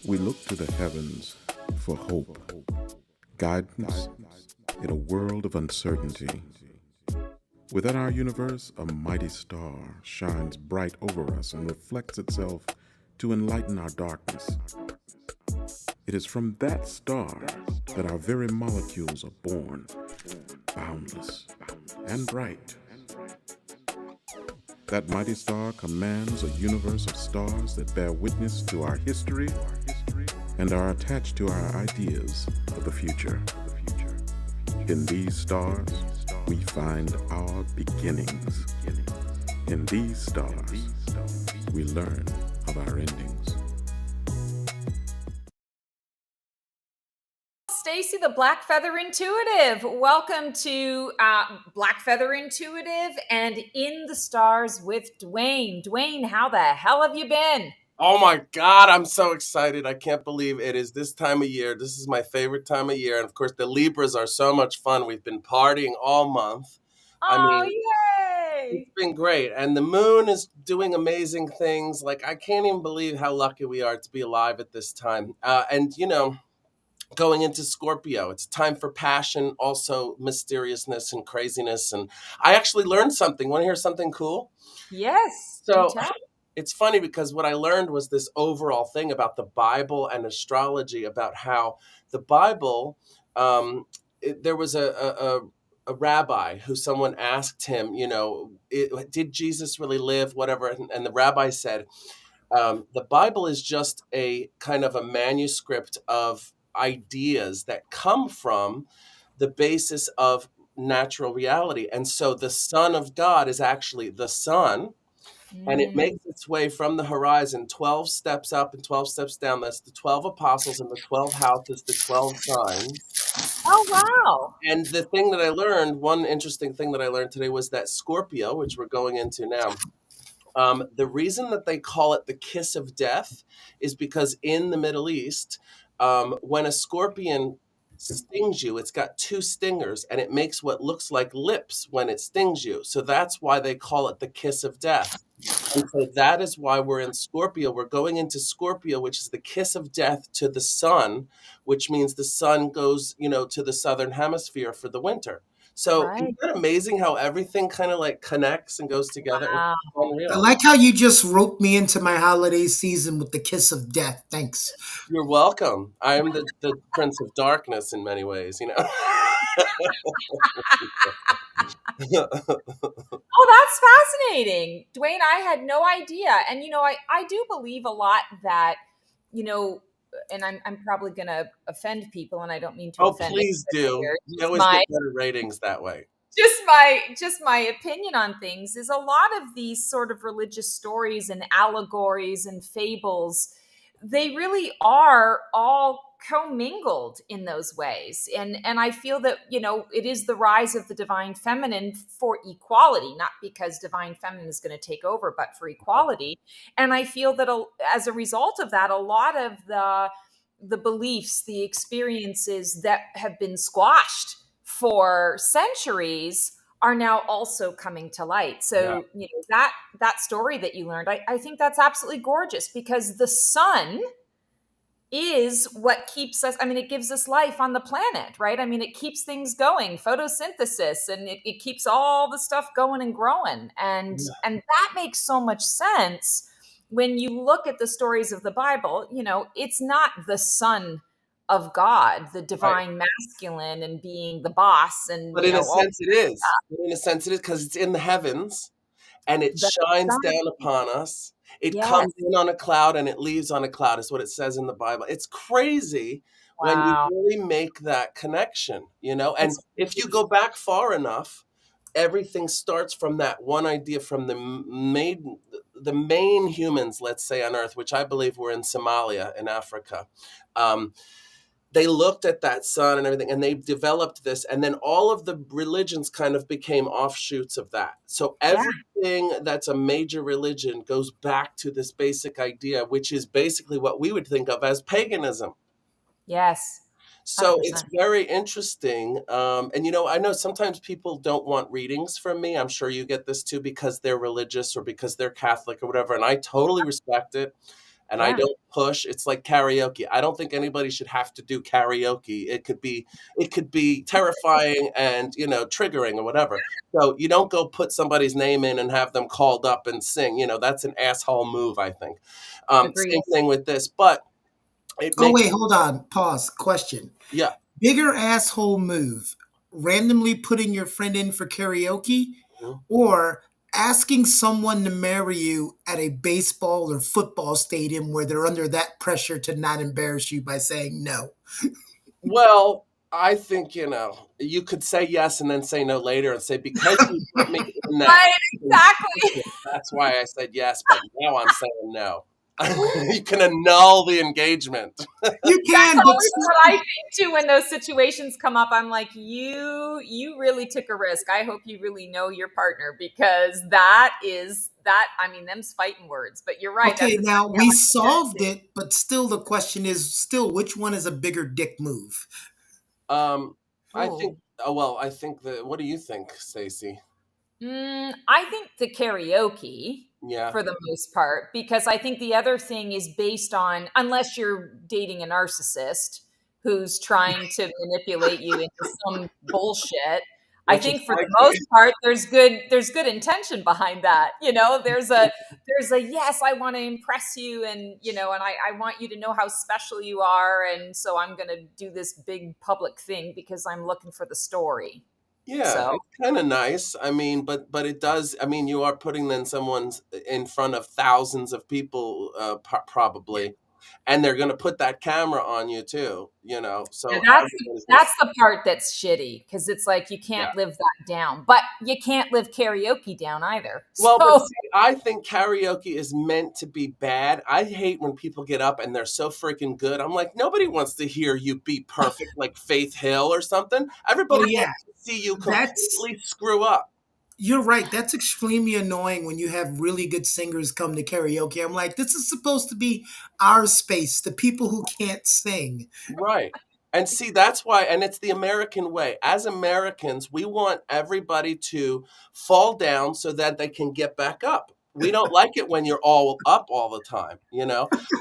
We look to the heavens for hope, guidance in a world of uncertainty. Within our universe, a mighty star shines bright over us and reflects itself to enlighten our darkness. It is from that star that our very molecules are born, boundless and bright. That mighty star commands a universe of stars that bear witness to our history and are attached to our ideas of the future. In these stars, we find our beginnings. In these stars, we learn of our endings. Stacy, the Black Feather Intuitive. Welcome to Black Feather Intuitive and In the Stars with Dwayne. Dwayne, how the hell have you been? Oh my God, I'm so excited. I can't believe it is this time of year. This is my favorite time of year. And of course, the Libras are so much fun. We've been partying all month. I Oh, mean, yay! it's been great. And the moon is doing amazing things. Like, I can't even believe how lucky we are to be alive at this time. Going into Scorpio, it's time for passion, also mysteriousness and craziness. And I actually learned something. Want to hear something cool? Yes, do So, tell. it's funny because what I learned was this overall thing about the Bible and astrology, about how the Bible, there was a rabbi who someone asked him, did Jesus really live, whatever. And the rabbi said, the Bible is just a kind of a manuscript of ideas that come from the basis of natural reality. And so the Son of God is actually the sun, and it makes its way from the horizon 12 steps up and 12 steps down. That's the 12 apostles and the 12 houses, the 12 signs. Oh, wow. And the thing that I learned, one interesting thing that I learned today was that Scorpio, which we're going into now, the reason that they call it the kiss of death is because in the Middle East, when a scorpion stings you, it's got two stingers and it makes what looks like lips when it stings you. So that's why they call it the kiss of death. And so that is why we're in Scorpio. We're going into Scorpio, which is the kiss of death to the sun, which means the sun goes, to the southern hemisphere for the winter. So isn't Right. that amazing how everything kind of like connects and goes together? It's Wow. I unreal. like how you just roped me into my holiday season with the kiss of death. Thanks. You're welcome. I am the Prince of Darkness in many ways. Oh, that's fascinating. Dwayne, I had no idea. And, I do believe a lot that, you know, and I'm probably going to offend people, and I don't mean to Oh, offend please anybody do. here. We always get better ratings that way. Just my opinion on things is a lot of these sort of religious stories and allegories and fables, they really are all commingled in those ways. And I feel that, it is the rise of the divine feminine for equality, not because divine feminine is going to take over, but for equality. And I feel that as a result of that, a lot of the beliefs, the experiences that have been squashed for centuries are now also coming to light. Yeah, So, that story that you learned, I think that's absolutely gorgeous, because the sun is what keeps us, it gives us life on the planet, right? It keeps things going, photosynthesis, and it keeps all the stuff going and growing. And that makes so much sense when you look at the stories of the Bible. It's not the son of God, the right. divine masculine, and being the boss, and But in a all sense, it is. In a sense, it is because it's in the heavens and it the shines sun. down upon us. It Yes. comes in on a cloud and it leaves on a cloud, is what it says in the Bible. It's crazy when you Wow. really make that connection. And It's if you go back far enough, everything starts from that one idea from the main humans, let's say, on Earth, which I believe were in Somalia in Africa. Um, they looked at that sun and everything, and they developed this, and then all of the religions kind of became offshoots of that. So Yeah. everything that's a major religion goes back to this basic idea, which is basically what we would think of as paganism. Yes. So it's 100%. very interesting. And I know sometimes people don't want readings from me. I'm sure you get this too, because they're religious or because they're Catholic or whatever, and I totally respect it. and I Yeah. don't push. It's like karaoke. I don't think anybody should have to do karaoke. It could be terrifying and, triggering or whatever. So you don't go put somebody's name in and have them called up and sing. That's an asshole move, I think. Agreed. Same thing with this, but it Oh, makes wait, hold on. Pause. Question. yeah. Bigger asshole move, randomly putting your friend in for karaoke Mhm. or asking someone to marry you at a baseball or football stadium where they're under that pressure to not embarrass you by saying no. Well, I think, you could say yes and then say no later and say, because you put me in that, Right, exactly. that's why I said yes, but now I'm saying no. You can annul the engagement. You That's can, but always what I think too when those situations come up. I'm like, you really took a risk. I hope you really know your partner, because I mean, them's fighting words. But you're right. okay, That's now exactly how we I look at solved it too. it, but still the question is still which one is a bigger dick move? Um, I think, Ooh. I think what do you think, Stacey? I think the karaoke Yeah. for the most part, because I think the other thing is based on, unless you're dating a narcissist who's trying to manipulate you into some bullshit. I Which is think for the likely. most part, there's good intention behind that. There's a yes, I want to impress you, and I want you to know how special you are, and so I'm gonna do this big public thing because I'm looking for the story. Yeah, So it's kind of nice. I mean, but it does. I mean, you are putting then someone's in front of thousands of people, probably, and they're going to put that camera on you too. yeah, So that's everybody's going that's the part that's shitty, because it's like you yeah. can't live that down, but you can't live karaoke down either. Well, but So see, I think karaoke is meant to be bad. I hate when people get up and they're so freaking good. I'm like, nobody wants to hear you be perfect like Faith Hill or something. Oh Everybody yeah, wants to see you that's completely screw up. you're right. That's extremely annoying when you have really good singers come to karaoke. I'm like, this is supposed to be our space, the people who can't sing. Right. And see, that's why, and it's the American way. As Americans, we want everybody to fall down so that they can get back up. We don't like it when you're all up all the time.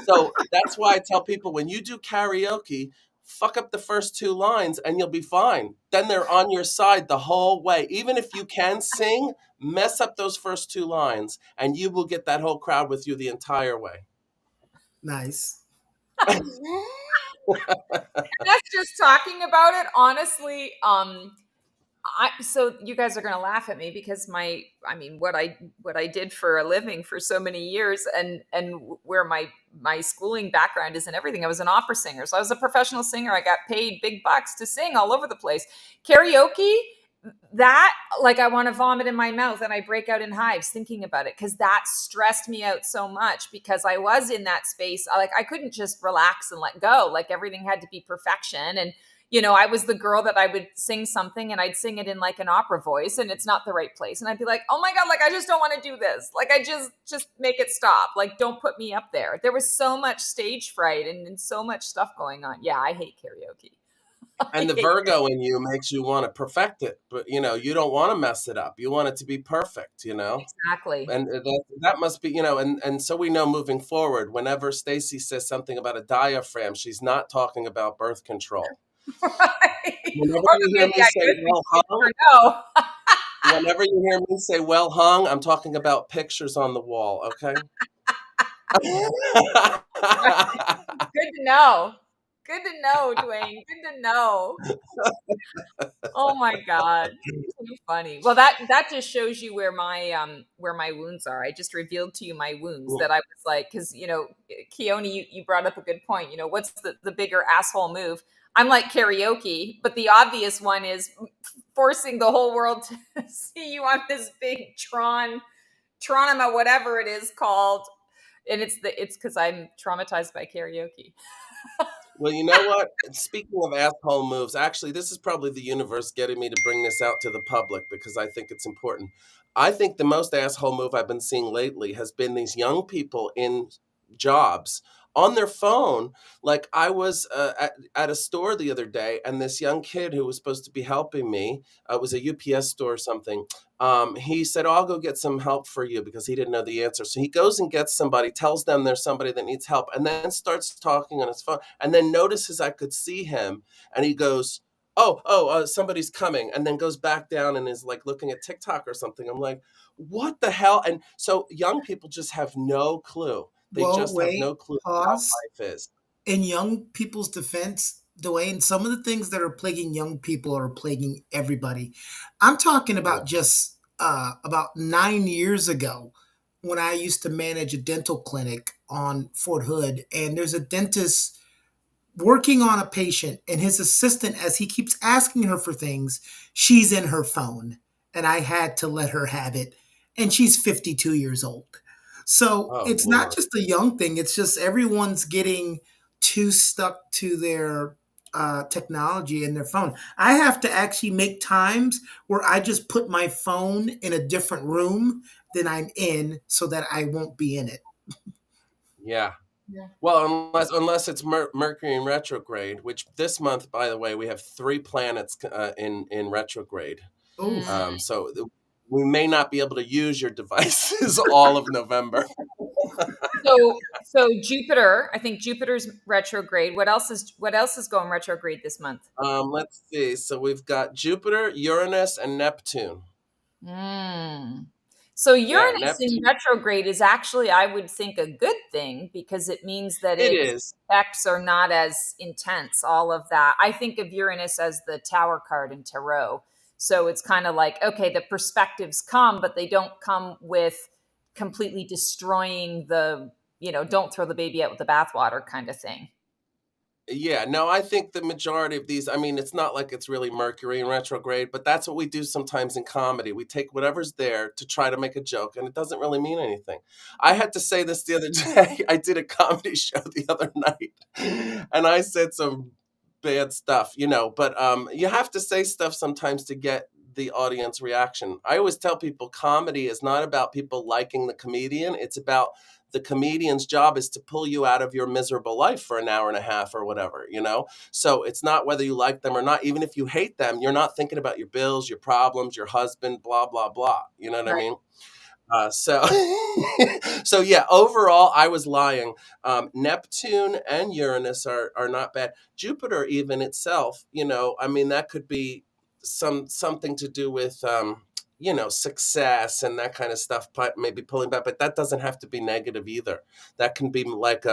So that's why I tell people, when you do karaoke, fuck up the first two lines and you'll be fine. Then they're on your side the whole way. Even if you can sing, mess up those first two lines and you will get that whole crowd with you the entire way. Nice. that's just talking about it. Honestly, so you guys are gonna laugh at me, because what I did for a living for so many years, and where my schooling background is and everything. I was an opera singer, so I was a professional singer. I got paid big bucks to sing all over the place. Karaoke, that, like, I want to vomit in my mouth and I break out in hives thinking about it, because that stressed me out so much, because I was in that space. Like, I couldn't just relax and let go. Like, everything had to be perfection. And I was the girl that I would sing something and I'd sing it in like an opera voice and it's not the right place. And I'd be like, oh my God, like, I just don't want to do this. Like, I just make it stop. Like, don't put me up there. There was so much stage fright and so much stuff going on. Yeah, I hate karaoke. And the Virgo in you makes you want to perfect it, but you don't want to mess it up. You want it to be perfect. Exactly. And that must be, and so we know moving forward, whenever Stacey says something about a diaphragm, she's not talking about birth control. Right. Whenever Or you hear maybe me I say could be, well you hung, never know. whenever you hear me say well hung, I'm talking about pictures on the wall, okay? Good to know. Good to know, Dwayne. Good to know. Oh my God. Too funny. Well, that just shows you where my wounds are. I just revealed to you my wounds, that I was like, because Keone, you brought up a good point. What's the bigger asshole move? I'm like karaoke, but the obvious one is forcing the whole world to see you on this big Tronima, whatever it is called. And it's because I'm traumatized by karaoke. Well, you know what? Speaking of asshole moves, actually, this is probably the universe getting me to bring this out to the public because I think it's important. I think the most asshole move I've been seeing lately has been these young people in jobs on their phone. Like I was at a store the other day, and this young kid who was supposed to be helping me, it was a UPS store or something. He said, "Oh, I'll go get some help for you," because he didn't know the answer. So he goes and gets somebody, tells them there's somebody that needs help, and then starts talking on his phone, and then notices I could see him, and he goes, somebody's coming, and then goes back down and is like looking at TikTok or something. I'm like, what the hell? And so young people just have no clue. They Well, just have wait, no clue how pause. life is. In young people's defense, Dwayne, some of the things that are plaguing young people are plaguing everybody. I'm talking Yeah. about just about 9 years ago when I used to manage a dental clinic on Fort Hood, and there's a dentist working on a patient, and his assistant, as he keeps asking her for things, she's in her phone, and I had to let her have it, and she's 52 years old. So Oh it's not Lord. just a young thing, it's just everyone's getting too stuck to their technology and their phone. I have to actually make times where I just put my phone in a different room than I'm in so that I won't be in it. Yeah. Yeah. Well, unless it's Mercury in retrograde, which this month, by the way, we have 3 planets in retrograde. Oh, So we may not be able to use your devices all of November. So Jupiter, I think Jupiter's retrograde. What else is going retrograde this month? Let's see. So we've got Jupiter, Uranus, and Neptune. Mm. So Yeah, Uranus in Neptune. retrograde is actually, I would think, a good thing because it means that It its is. effects are not as intense. All of that. I think of Uranus as the Tower card in tarot. So it's kind of like, okay, the perspectives come, but they don't come with completely destroying don't throw the baby out with the bathwater kind of thing. Yeah, no, I think the majority of these, I mean, it's not like it's really Mercury in retrograde, but that's what we do sometimes in comedy. We take whatever's there to try to make a joke, and it doesn't really mean anything. I had to say this the other day. I did a comedy show the other night, and I said some bad stuff, but you have to say stuff sometimes to get the audience reaction. I always tell people comedy is not about people liking the comedian, it's about the comedian's job is to pull you out of your miserable life for an hour and a half or whatever. So it's not whether you like them or not. Even if you hate them, you're not thinking about your bills, your problems, your husband, blah blah blah. You know what I Right. mean? So so yeah, overall I was lying. Neptune and Uranus are not bad. Jupiter even itself, I mean, that could be something to do with success and that kind of stuff, but maybe pulling back, but that doesn't have to be negative either. That can be like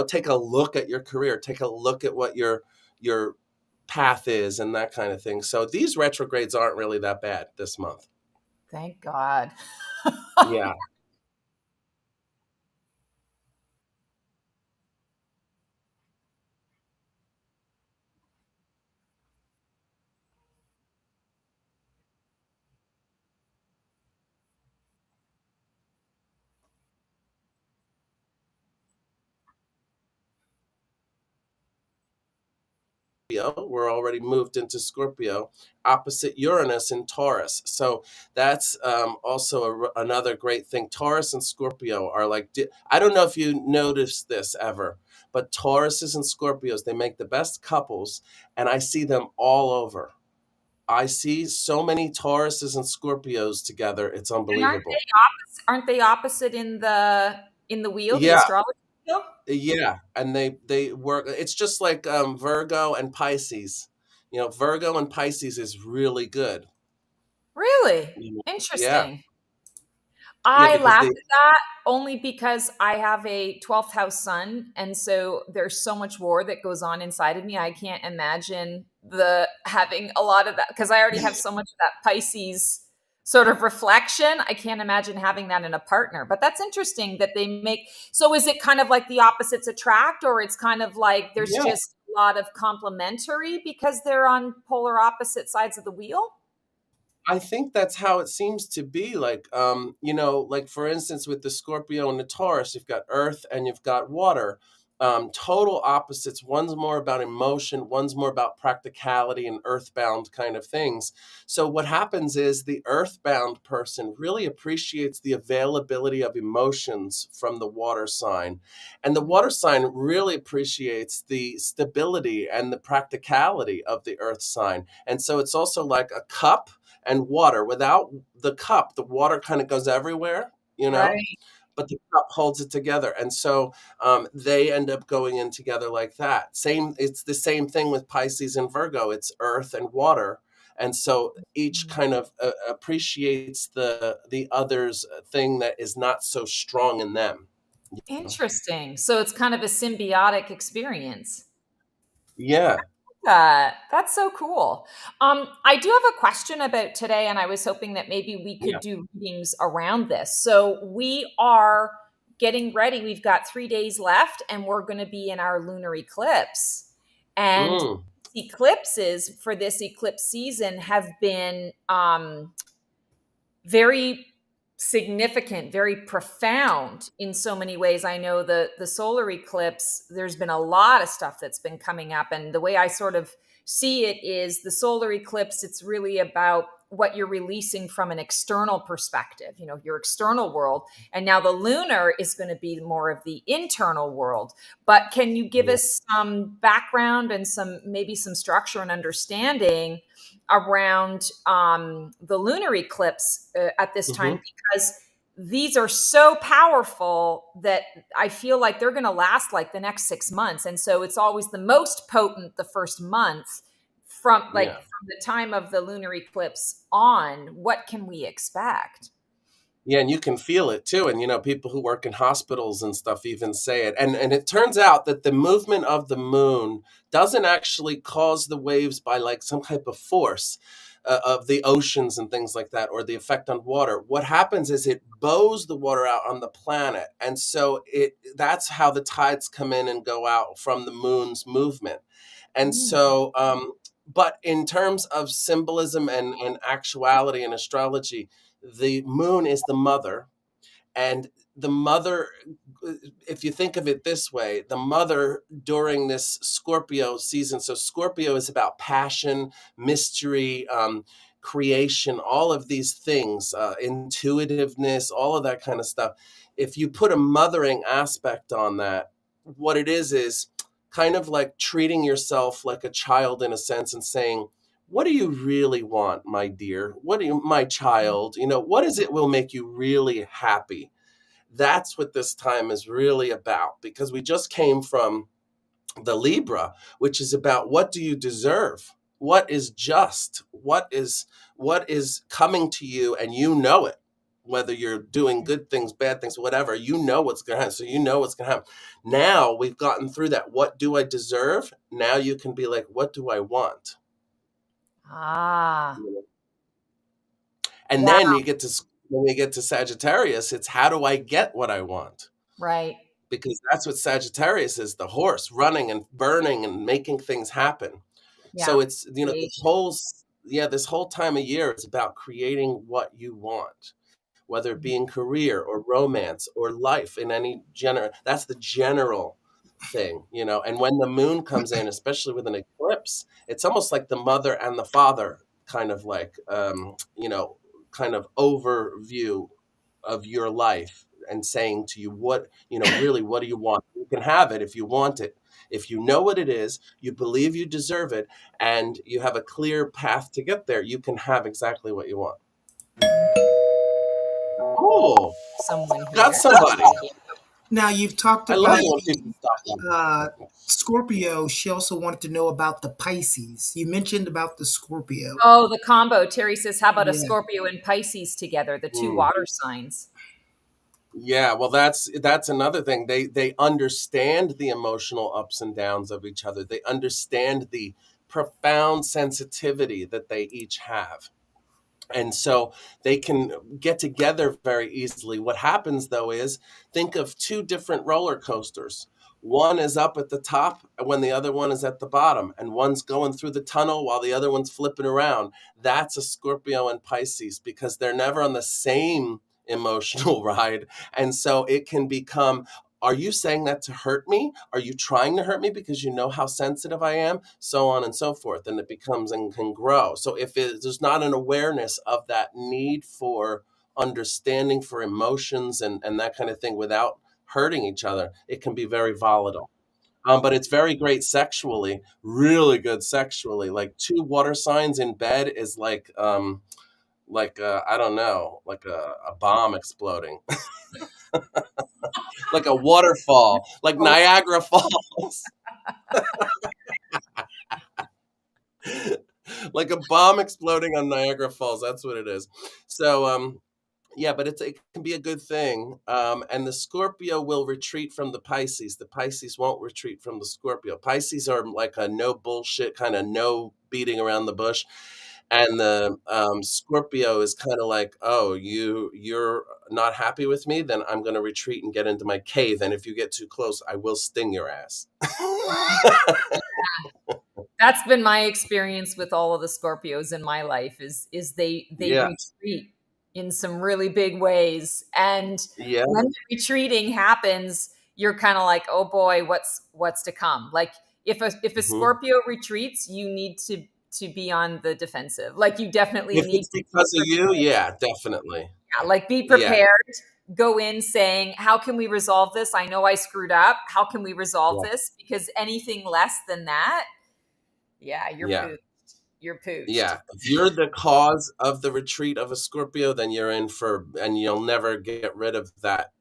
take a look at your career, take a look at what your path is and that kind of thing. So these retrogrades aren't really that bad this month. Thank God. Yeah. We're already moved into Scorpio, opposite Uranus in Taurus. So that's also another great thing. Taurus and Scorpio are like, I don't know if you noticed this ever, but Tauruses and Scorpios, they make the best couples, and I see them all over. I see so many Tauruses and Scorpios together. It's And unbelievable. aren't they opposite in the wheel, the Yeah, astrology wheel? yeah, and they work. It's just like Virgo and Pisces. Virgo and Pisces is really good. Really? Yeah, Interesting. yeah, I because laugh they at that only because I have a 12th house son. And so there's so much war that goes on inside of me. I can't imagine the having a lot of that because I already have so much of that Pisces sort of reflection. I can't imagine having that in a partner. But that's interesting that they make. So is it kind of like the opposites attract, or it's kind of like there's yeah, just a lot of complementary because they're on polar opposite sides of the wheel? I think that's how it seems to be. Like like for instance with the Scorpio and the Taurus, you've got earth and you've got water. total opposites. One's more about emotion, one's more about practicality and earthbound kind of things. So what happens is the earthbound person really appreciates the availability of emotions from the water sign. And the water sign really appreciates the stability and the practicality of the earth sign. And so it's also like a cup and water. Without the cup, the water kind of goes everywhere, Right. but the cup holds it together. And so they end up going in together like that. It's the same thing with Pisces and Virgo. It's earth and water. And so each kind of appreciates the other's thing that is not so strong in them. Interesting. So it's kind of a symbiotic experience. Yeah. That's so cool. I do have a question about today, and I was hoping that maybe we could Yeah. do readings around this. So we are getting ready. We've got 3 days left, and we're going to be in our lunar eclipse. And Mm. eclipses for this eclipse season have been very significant, very profound in so many ways. I know the solar eclipse, there's been a lot of stuff that's been coming up. And the way I sort of see it is the solar eclipse, it's really about what you're releasing from an external perspective, your external world. And now the lunar is going to be more of the internal world. But can you give Yeah. us some background and maybe some structure and understanding around the lunar eclipse at this time, because these are so powerful that I feel like they're going to last like the next 6 months. And so it's always the most potent the first month from Yeah. from the time of the lunar eclipse on. What can we expect? Yeah, and you can feel it too. And people who work in hospitals and stuff even say it. And it turns out that the movement of the moon doesn't actually cause the waves by like some type of force of the oceans and things like that, or the effect on water. What happens is it bows the water out on the planet. And so that's how the tides come in and go out from the moon's movement. And Mm. so but in terms of symbolism and actuality and astrology, the moon is the mother, and the mother, if you think of it this way, the mother during this Scorpio season. So Scorpio is about passion, mystery, creation, all of these things, intuitiveness, all of that kind of stuff. If you put a mothering aspect on that, what it is kind of like treating yourself like a child in a sense, and saying, what do you really want, my dear? What do you, my child? What is it will make you really happy? That's what this time is really about, because we just came from the Libra, which is about what do you deserve? What is just? What is coming to you, and you know it. Whether you're doing good things, bad things, whatever, what's going to happen. So what's going to happen. Now we've gotten through that. What do I deserve? Now you can be like, what do I want? Ah, And wow. then when we get to Sagittarius, it's how do I get what I want? Right. Because that's what Sagittarius is, the horse running and burning and making things happen. Yeah. So it's, this whole time of year is about creating what you want, whether it be in career or romance or life in any that's the general thing. And when the moon comes in, especially with an eclipse, it's almost like the mother and the father kind of like, kind of overview of your life, and saying to you, really, what do you want? You can have it if you want it. If you know what it is, you believe you deserve it, and you have a clear path to get there, you can have exactly what you want. Cool. Someone Got here. somebody. Now you've talked I love about it when people stop. Scorpio. She also wanted to know about the Pisces. You mentioned about the Scorpio. Oh, the combo. Terry says, how about a Yeah. Scorpio and Pisces together, the two Mm. water signs? Yeah, well, that's another thing. They understand the emotional ups and downs of each other. They understand the profound sensitivity that they each have. And so they can get together very easily. What happens, though, is think of two different roller coasters. One is up at the top when the other one is at the bottom, and one's going through the tunnel while the other one's flipping around. That's a Scorpio and Pisces, because they're never on the same emotional ride. And so it can become, Are you saying that to hurt me? Are you trying to hurt me because you know how sensitive I am? So on and so forth. And it becomes and can grow. So if there's not an awareness of that need for understanding, for emotions and that kind of thing without hurting each other, it can be very volatile. But it's very great sexually, really good sexually. Like two water signs in bed is like I don't know, like a bomb exploding, like a waterfall, like Oh, Niagara Falls, like a bomb exploding on Niagara Falls. That's what it is. So yeah, but it can be a good thing. And the Scorpio will retreat from the Pisces. The Pisces won't retreat from the Scorpio. Pisces are like a no bullshit kind of no beating around the bush. And the Scorpio is kind of like, oh, you're not happy with me, then I'm going to retreat and get into my cave. And if you get too close, I will sting your ass. that's been my experience with all of the Scorpios in my life is they Yeah, retreat in some really big ways. And yeah, when the retreating happens, you're kind of like, oh boy, what's to come? Like if a hmm. Scorpio retreats, you need to be on the defensive. Like you definitely If need it's to be because of you, prepared. yeah, definitely. Yeah, like be Yeah, prepared. Go in saying, how can we resolve this? I know I screwed up. How can we resolve yeah, this? Because anything less than that, yeah, you're yeah. pooched. You're pooched. Yeah, if you're the cause of the retreat of a Scorpio, then you're in for, and you'll never get rid of that,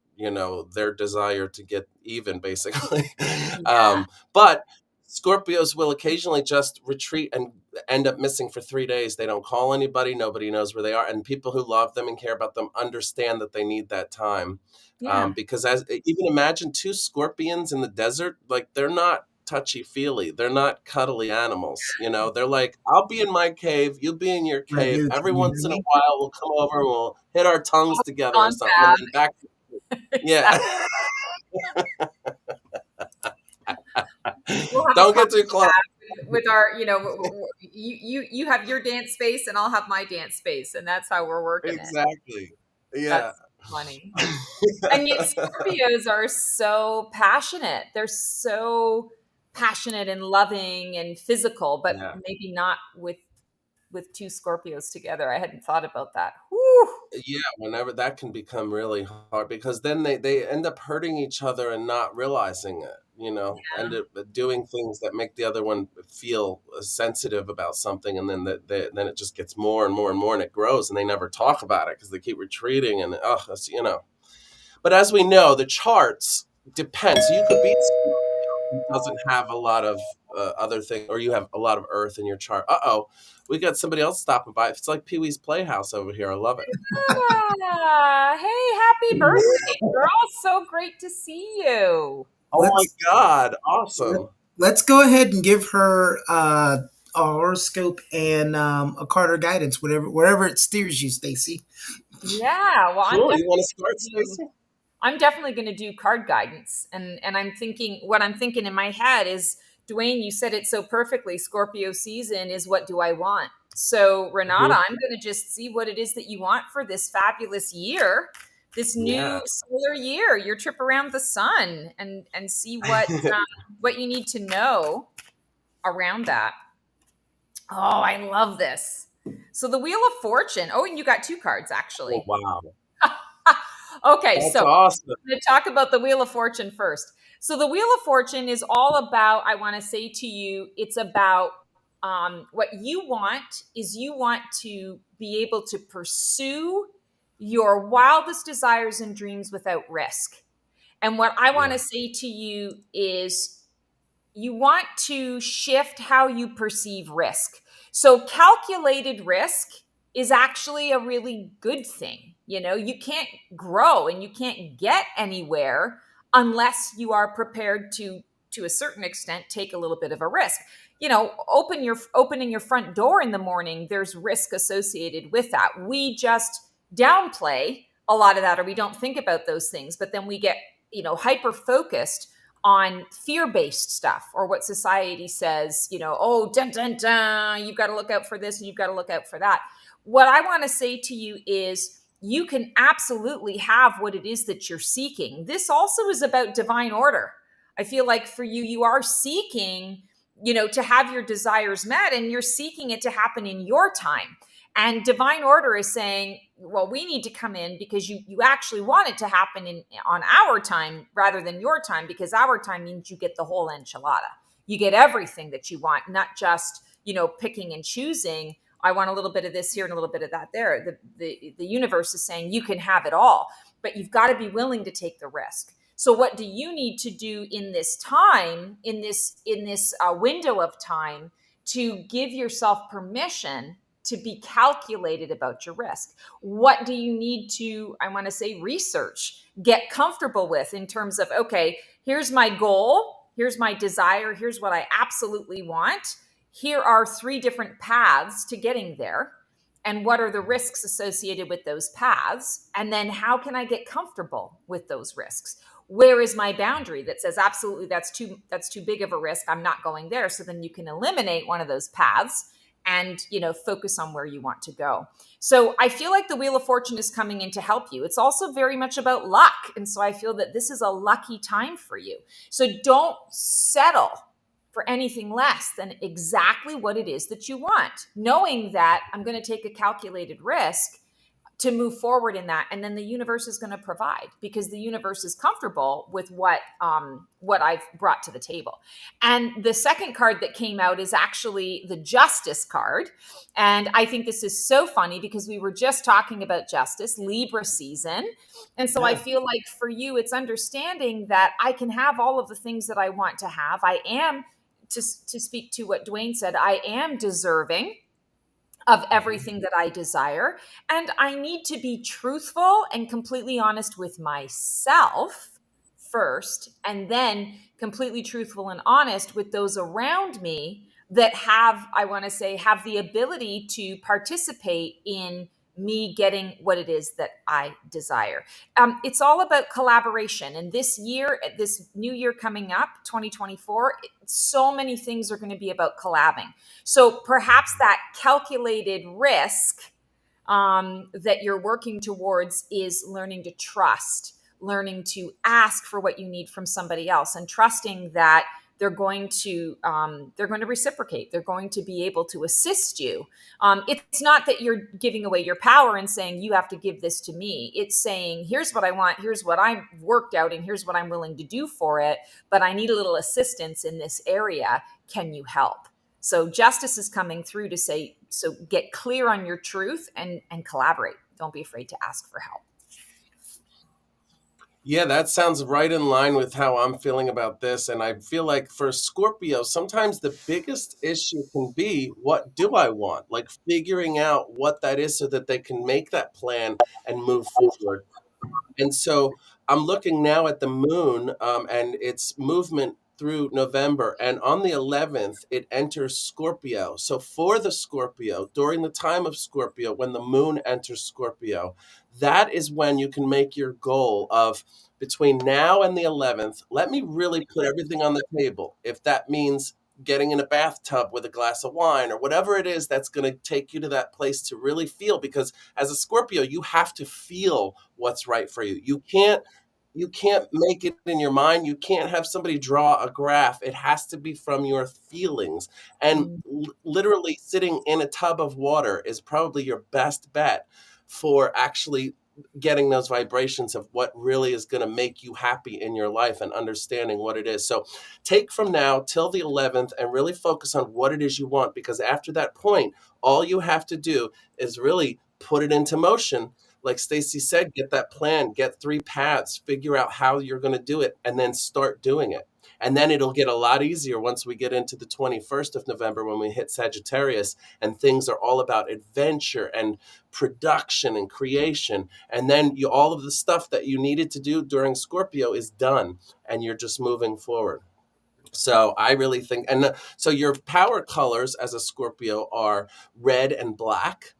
their desire to get even, basically. Yeah. But Scorpios will occasionally just retreat and end up missing for 3 days. They don't call anybody, nobody knows where they are. And people who love them and care about them understand that they need that time. Yeah. Because even imagine two scorpions in the desert, like they're not touchy feely. They're not cuddly animals. They're like, I'll be in my cave, you'll be in your Right, cave. dude, Every can you hear once in a me? while, we'll come over and we'll hit our tongues together or something, and Confab. then back. Yeah. Exactly. We'll have a Don't get too close. confab with our, you have your dance space and I'll have my dance space, and that's how we're working it. Exactly. Yeah. That's funny. And yet Scorpios are so passionate. They're so passionate and loving and physical, but Yeah. maybe not with two Scorpios together. I hadn't thought about that. Whew. Yeah, whenever that can become really hard because then they end up hurting each other and not realizing it, end up doing things that make the other one feel sensitive about something, and then then it just gets more and more and more, and it grows, and they never talk about it because they keep retreating, and that's. But as we know, the charts depend. So you could be who doesn't have a lot of other things, or you have a lot of Earth in your chart. We got somebody else stopping by. It's like Pee Wee's Playhouse over here. I love it. Ah, hey, happy birthday, girl. So great to see you. Oh my Let's God, awesome. let's go ahead and give her a horoscope and a Carter guidance, wherever it steers you, Stacy. Yeah, well, Cool. You want to start, Stacey? I'm definitely going to do card guidance. And what I'm thinking in my head is, Dwayne, you said it so perfectly. Scorpio season is what do I want? So, Renata, Mhm. I'm going to just see what it is that you want for this fabulous year, this new Yeah. solar year, your trip around the sun, and see what you need to know around that. Oh, I love this. So the Wheel of Fortune. Oh, and you got two cards Oh, actually. wow. Okay, That's so awesome. I'm going to talk about the Wheel of Fortune first. So the Wheel of Fortune is all about, I want to say to you, it's about what you want is you want to be able to pursue your wildest desires and dreams without risk. And what I want Yeah. to say to you is you want to shift how you perceive risk. So calculated risk is actually a really good thing. You can't grow and you can't get anywhere unless you are prepared to a certain extent take a little bit of a risk. Opening your front door in the morning, there's risk associated with that. We just downplay a lot of that, or we don't think about those things, but then we get, hyper focused on fear-based stuff, or what society says, oh, dun, dun, dun, you've got to look out for this and you've got to look out for that. What I want to say to you is you can absolutely have what it is that you're seeking. This also is about divine order. I feel like for you, you are seeking, to have your desires met, and you're seeking it to happen in your time. And divine order is saying, well, we need to come in because you actually want it to happen on our time rather than your time, because our time means you get the whole enchilada. You get everything that you want, not just, picking and choosing. I want a little bit of this here and a little bit of that there. The universe is saying you can have it all, but you've got to be willing to take the risk. So what do you need to do in this time, in this window of time, to give yourself permission to be calculated about your risk? What do you need to, I want to say, research, get comfortable with in terms of, okay, here's my goal, here's my desire, here's what I absolutely want. Here are 3 different paths to getting there. And what are the risks associated with those paths? And then how can I get comfortable with those risks? Where is my boundary that says absolutely that's too big of a risk, I'm not going there? So then you can eliminate one of those paths and focus on where you want to go. So I feel like the Wheel of Fortune is coming in to help you. It's also very much about luck, and so I feel that this is a lucky time for you. So don't settle for anything less than exactly what it is that you want, knowing that I'm going to take a calculated risk to move forward in that, and then the universe is going to provide, because the universe is comfortable with what I've brought to the table. And the second card that came out is actually the Justice card, and I think this is so funny because we were just talking about justice, Libra season, and so I feel like for you, it's understanding that I can have all of the things that I want to have. I am, to speak to what Dwayne said, I am deserving of everything that I desire. And I need to be truthful and completely honest with myself first, and then completely truthful and honest with those around me that have, I want to say, have the ability to participate in me getting what it is that I desire. It's all about collaboration. And this year, this new year coming up, 2024, so many things are going to be about collabing. So perhaps that calculated risk that you're working towards is learning to trust, learning to ask for what you need from somebody else, and trusting that they're going to reciprocate. They're going to be able to assist you. It's not that you're giving away your power and saying you have to give this to me. It's saying, here's what I want, here's what I've worked out, and here's what I'm willing to do for it. But I need a little assistance in this area. Can you help? So justice is coming through to say, so get clear on your truth and collaborate. Don't be afraid to ask for help. Yeah, that sounds right in line with how I'm feeling about this. And I feel like for Scorpio, sometimes the biggest issue can be, what do I want? Like figuring out what that is so that they can make that plan and move forward. And so I'm looking now at the moon and its movement through November. And on the 11th, it enters Scorpio. So for the Scorpio, during the time of Scorpio, when the moon enters Scorpio, that is when you can make your goal of, between now and the 11th, let me really put everything on the table. If that means getting in a bathtub with a glass of wine or whatever it is that's going to take you to that place to really feel, because as a Scorpio, you have to feel what's right for you. You can't make it in your mind. You can't have somebody draw a graph. It has to be from your feelings. And literally sitting in a tub of water is probably your best bet for actually getting those vibrations of what really is going to make you happy in your life and understanding what it is. So take from now till the 11th and really focus on what it is you want, because after that point, all you have to do is really put it into motion. Like Stacy said, get that plan, get 3 paths, figure out how you're going to do it, and then start doing it. And then it'll get a lot easier once we get into the 21st of November, when we hit Sagittarius, and things are all about adventure and production and creation. And then all of the stuff that you needed to do during Scorpio is done, and you're just moving forward. So I really think, and so your power colors as a Scorpio are red and black.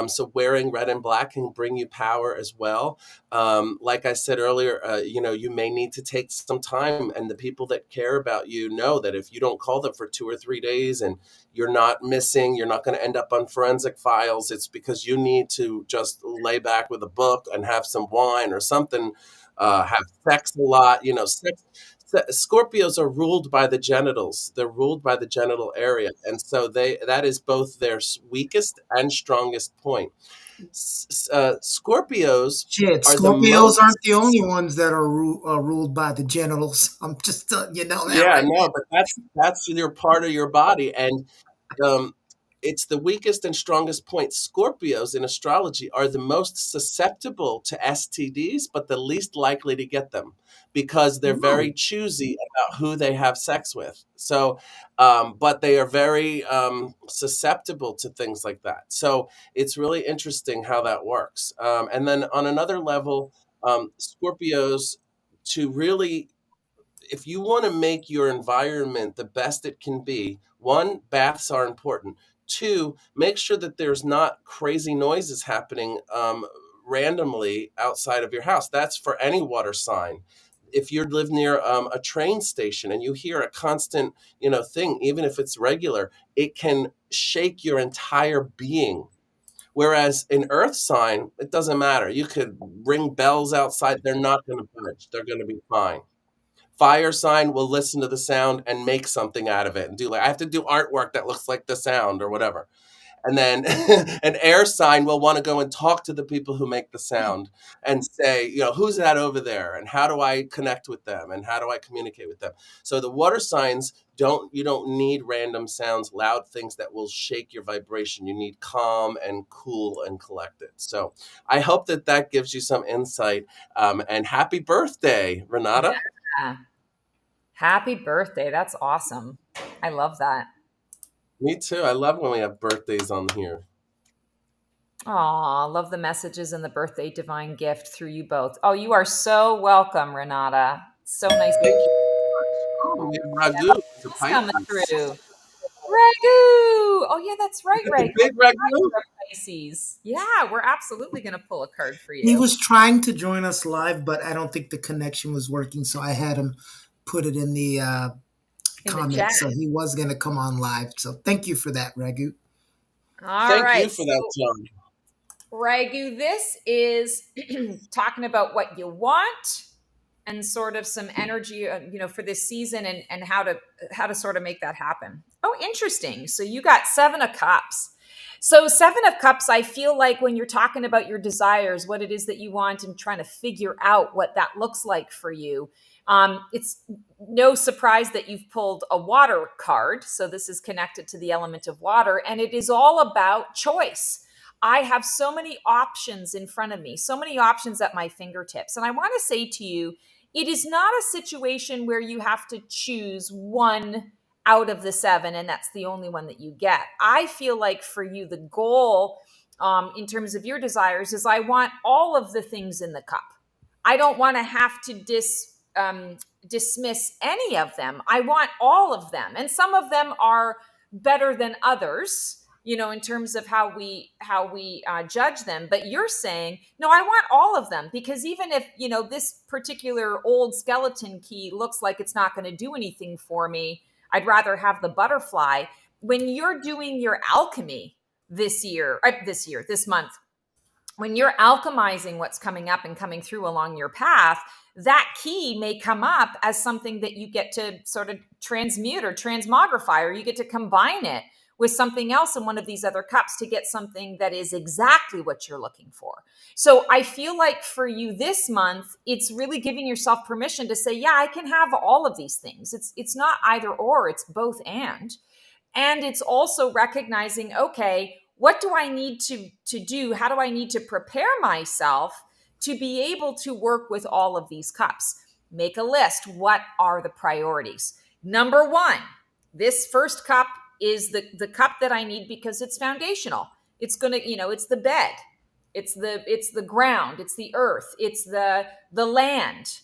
So wearing red and black can bring you power as well. Like I said earlier, you may need to take some time, and the people that care about you know that if you don't call them for 2 or 3 days and you're not missing, you're not going to end up on forensic files. It's because you need to just lay back with a book and have some wine or something, have sex a lot. Scorpios are ruled by the genitals. They're ruled by the genital area. And so that is both their weakest and strongest point. Scorpios Shit, are the Scorpios most. aren't the only ones that are ruled by the genitals. I'm just telling you know that Yeah, right. no, but that's your part of your body, and um, it's the weakest and strongest point. Scorpios in astrology are the most susceptible to STDs, but the least likely to get them because they're very choosy about who they have sex with. So, but they are very susceptible to things like that. So it's really interesting how that works. And then on another level, Scorpios to really if you want to make your environment the best it can be, one, baths are important. Two, make sure that there's not crazy noises happening randomly outside of your house. That's for any water sign. If you live near a train station and you hear a constant, thing, even if it's regular, it can shake your entire being. Whereas an earth sign, it doesn't matter. You could ring bells outside; they're not going to budge. They're going to be fine. Fire sign will listen to the sound and make something out of it and do I have to do artwork that looks like the sound or whatever. And then an air sign will want to go and talk to the people who make the sound and say, who's that over there? And how do I connect with them? And how do I communicate with them? So the water signs you don't need random sounds, loud things that will shake your vibration. You need calm and cool and collected. So I hope that gives you some insight. And happy birthday, Renata. Yeah. Happy birthday. That's awesome. I love that. Me too. I love when we have birthdays on here. Aw, love the messages and the birthday divine gift through you both. Oh, you are so welcome, Renata. So nice. Thank you so much. Oh, we have Ragu. It's a Coming Pisces. through. Ragu. Oh, yeah, that's right, The Ragu. big Ragu. Pisces. Yeah, we're absolutely going to pull a card for He you. was trying to join us live, but I don't think the connection was working, so I had him put it in the In the chat. comments. So he was going to come on live. So thank you for that, Ragu. All Thank right. you for that, John. Ragu, this is talking about what you want and sort of some energy, for this season and how to sort of make that happen. Oh, interesting. So you got 7 of Cups. So 7 of Cups, I feel like when you're talking about your desires, what it is that you want and trying to figure out what that looks like for you, it's no surprise that you've pulled a water card. So this is connected to the element of water, and it is all about choice. I have so many options in front of me, so many options at my fingertips. And I want to say to you, it is not a situation where you have to choose one out of the 7 and that's the only one that you get. I feel like for you, the goal in terms of your desires is I want all of the things in the cup. I don't want to have to dismiss any of them. I want all of them. And some of them are better than others, in terms of how we judge them. But you're saying, no, I want all of them, because even if, this particular old skeleton key looks like it's not going to do anything for me, I'd rather have the butterfly. When you're doing your alchemy this month, when you're alchemizing what's coming up and coming through along your path, that key may come up as something that you get to sort of transmute or transmogrify, or you get to combine it with something else in one of these other cups to get something that is exactly what you're looking for. So I feel like for you this month, it's really giving yourself permission to say, yeah, I can have all of these things. It's not either or, it's both and. And it's also recognizing, okay, what do I need to do? How do I need to prepare myself to be able to work with all of these cups? Make a list. What are the priorities? Number 1, this first cup is the cup that I need because it's foundational. It's going to, it's the bed. It's the ground. It's the earth. It's the land.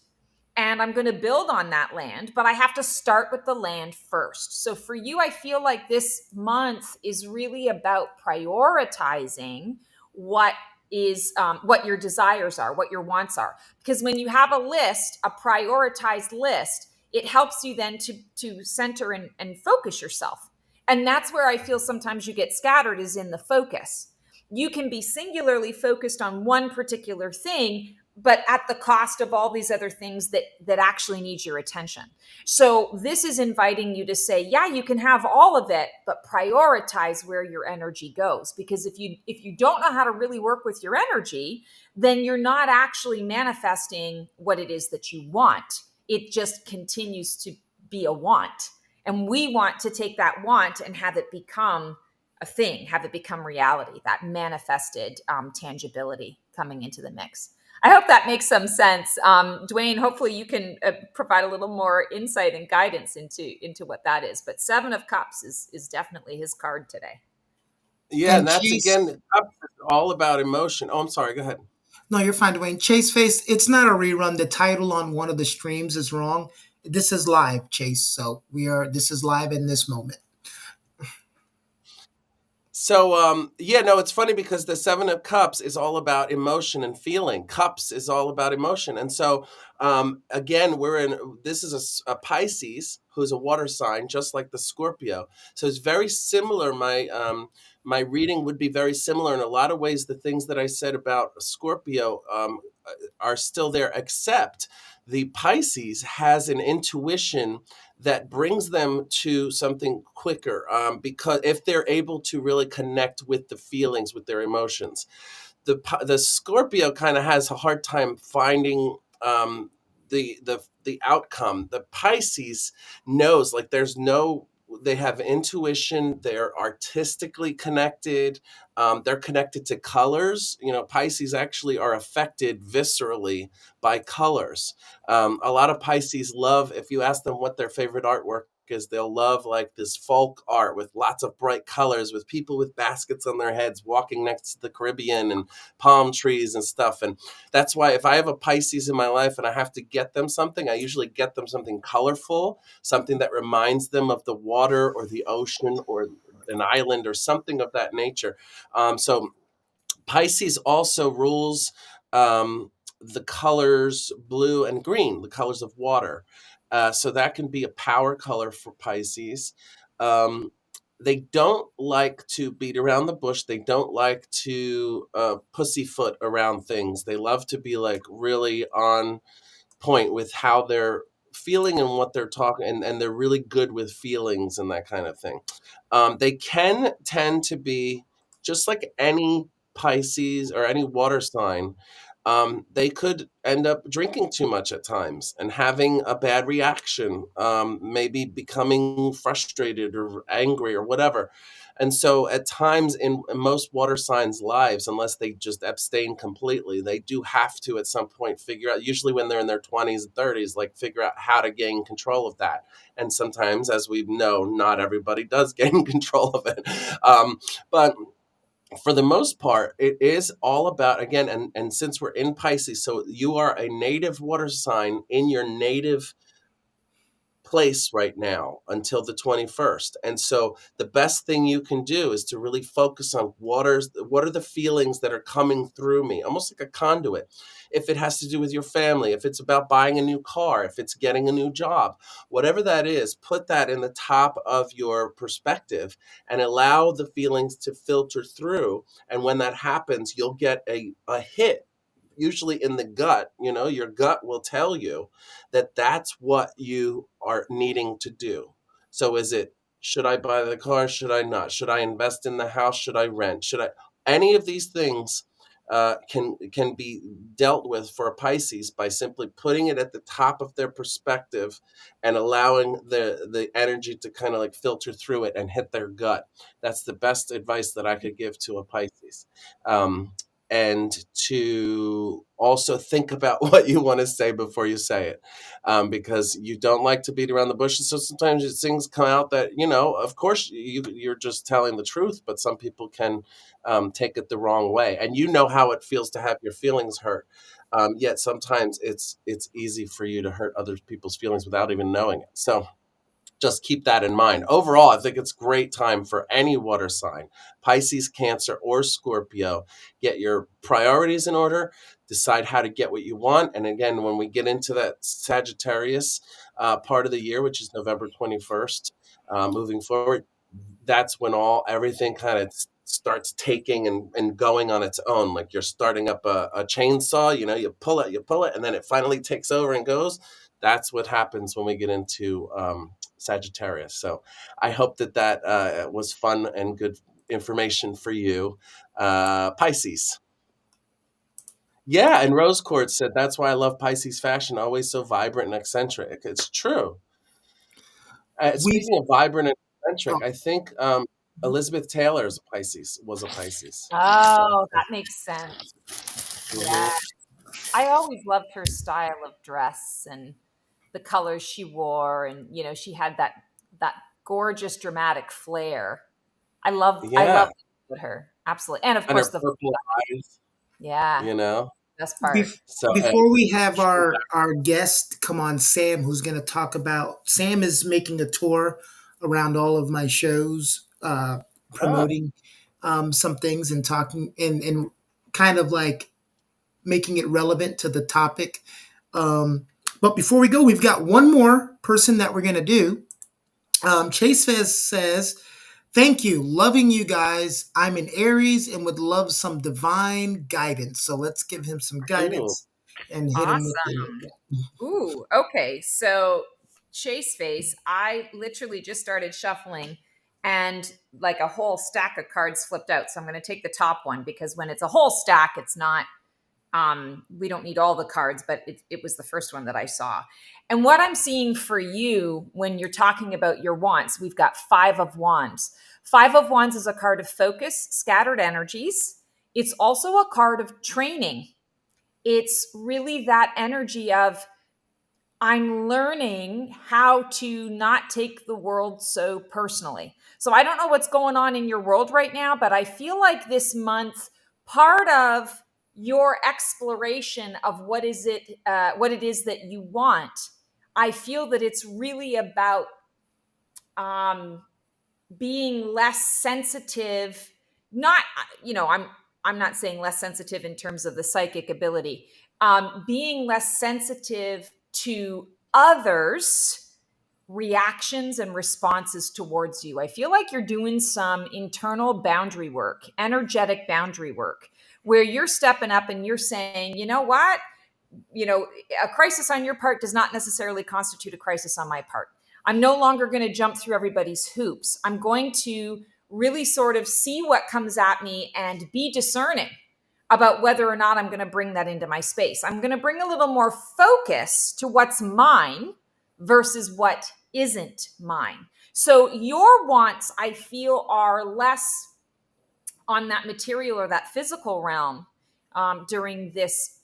And I'm going to build on that land, but I have to start with the land first. So for you, I feel like this month is really about prioritizing what is what your desires are, what your wants are. Because when you have a list, a prioritized list, it helps you then to center and focus yourself. And that's where I feel sometimes you get scattered, is in the focus. You can be singularly focused on one particular thing, but at the cost of all these other things that actually need your attention. So this is inviting you to say, yeah, you can have all of it, but prioritize where your energy goes. Because if you don't know how to really work with your energy, then you're not actually manifesting what it is that you want. It just continues to be a want. And we want to take that want and have it become a thing, have it become reality, that manifested tangibility coming into the mix. I hope that makes some sense. Dwayne, hopefully you can provide a little more insight and guidance into what that is. But Seven of Cups is definitely his card today. Yeah, And and that's Chase, again all about emotion. Oh, I'm sorry. Go ahead. no, you're fine, Dwayne. Chase Face, it's not a rerun. The title on one of the streams is wrong. This is live, Chase. So this is live in this moment. So yeah, no, it's funny because the Seven of Cups is all about emotion and feeling. Cups is all about emotion, and so again, this is a Pisces who's a water sign, just like the Scorpio. So it's very similar. My reading would be very similar in a lot of ways. The things that I said about Scorpio are still there, except the Pisces has an intuition that brings them to something quicker, because if they're able to really connect with the feelings, with their emotions. The Scorpio kind of has a hard time finding the outcome. The Pisces knows, like, they have intuition, they're artistically connected, they're connected to colors. Pisces actually are affected viscerally by colors. A lot of Pisces love, if you ask them what their favorite artwork is, they'll love like this folk art with lots of bright colors, with people with baskets on their heads walking next to the Caribbean and palm trees and stuff. And that's why if I have a Pisces in my life and I have to get them something, I usually get them something colorful, something that reminds them of the water or the ocean or an island or something of that nature. So Pisces also rules the colors blue and green, the colors of water. So that can be a power color for Pisces. Um, they don't like to beat around the bush. They don't like to pussyfoot around things. They love to be like really on point with how they're feeling and what they're talking, and they're really good with feelings and that kind of thing. They can tend to be just like any Pisces or any water sign. They could end up drinking too much at times and having a bad reaction, maybe becoming frustrated or angry or whatever. And so at times in most water signs' lives, unless they just abstain completely, they do have to at some point figure out, usually when they're in their 20s and 30s, like figure out how to gain control of that. And sometimes, as we know, not everybody does gain control of it. But for the most part, it is all about, again, and since we're in Pisces, so you are a native water sign in your native place right now until the 21st. And so the best thing you can do is to really focus on what are the feelings that are coming through me, almost like a conduit. If it has to do with your family, if it's about buying a new car, if it's getting a new job, whatever that is, put that in the top of your perspective and allow the feelings to filter through. And when that happens, you'll get a hit, usually in the gut. Your gut will tell you that that's what you are needing to do. So is it, should I buy the car? Should I not? Should I invest in the house? Should I rent? Any of these things can be dealt with for a Pisces by simply putting it at the top of their perspective and allowing the energy to kind of like filter through it and hit their gut. That's the best advice that I could give to a Pisces. And to also think about what you want to say before you say it, because you don't like to beat around the bushes. So sometimes things come out that, of course, you're just telling the truth, but some people can take it the wrong way. And you know how it feels to have your feelings hurt. Yet sometimes it's easy for you to hurt other people's feelings without even knowing it. So just keep that in mind. Overall, I think it's a great time for any water sign, Pisces, Cancer, or Scorpio. Get your priorities in order, decide how to get what you want. And again, when we get into that Sagittarius part of the year, which is November 21st, moving forward, that's when everything kind of starts taking and going on its own. Like you're starting up a chainsaw, you pull it, and then it finally takes over and goes. That's what happens when we get into Sagittarius. So I hope that was fun and good information for you. Pisces. Yeah, and Rose Quartz said, that's why I love Pisces fashion, always so vibrant and eccentric. It's true. We Speaking of vibrant and eccentric, oh, I think Elizabeth Taylor was a Pisces. Oh, that makes sense. Mhm. Yeah. I always loved her style of dress and the colors she wore, and she had that gorgeous dramatic flair. I love Yeah, her. Absolutely. And of and course her the purple eyes, yeah, you know. best part. bef- So, and before we have our guest come on, Sam, who's going to talk about. Sam is making a tour around all of my shows, ah, promoting some things and talking and kind of like making it relevant to the topic. But before we go, we've got one more person that we're going to do. Chase Fez says, thank you. Loving you guys. I'm in Aries and would love some divine guidance. So let's give him some cool. guidance and hit him with Awesome. the. Ooh, okay. So Chase Face, I literally just started shuffling and like a whole stack of cards flipped out. So I'm going to take the top one because when it's a whole stack, it's not we don't need all the cards, but it was the first one that I saw. And what I'm seeing for you when you're talking about your wants, we've got 5 of Wands. 5 of Wands is a card of focus, scattered energies. It's also a card of training. It's really that energy of I'm learning how to not take the world so personally. So I don't know what's going on in your world right now, but I feel like this month, part of your exploration of what it is that you want, I feel that it's really about um, being less sensitive. Not, I'm not saying less sensitive in terms of the psychic ability. Being less sensitive to others' reactions and responses towards you. I feel like you're doing some internal boundary work, energetic boundary work, where you're stepping up and you're saying, you know what? A crisis on your part does not necessarily constitute a crisis on my part. I'm no longer going to jump through everybody's hoops. I'm going to really sort of see what comes at me and be discerning about whether or not I'm going to bring that into my space. I'm going to bring a little more focus to what's mine versus what isn't mine. So your wants, I feel, are less on that material or that physical realm during this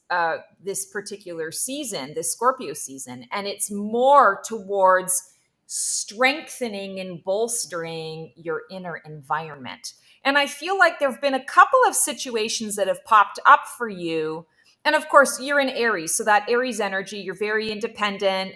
particular season, this Scorpio season, and it's more towards strengthening and bolstering your inner environment. And I feel like there have been a couple of situations that have popped up for you. And of course, you're in Aries, so that Aries energy, you're very independent.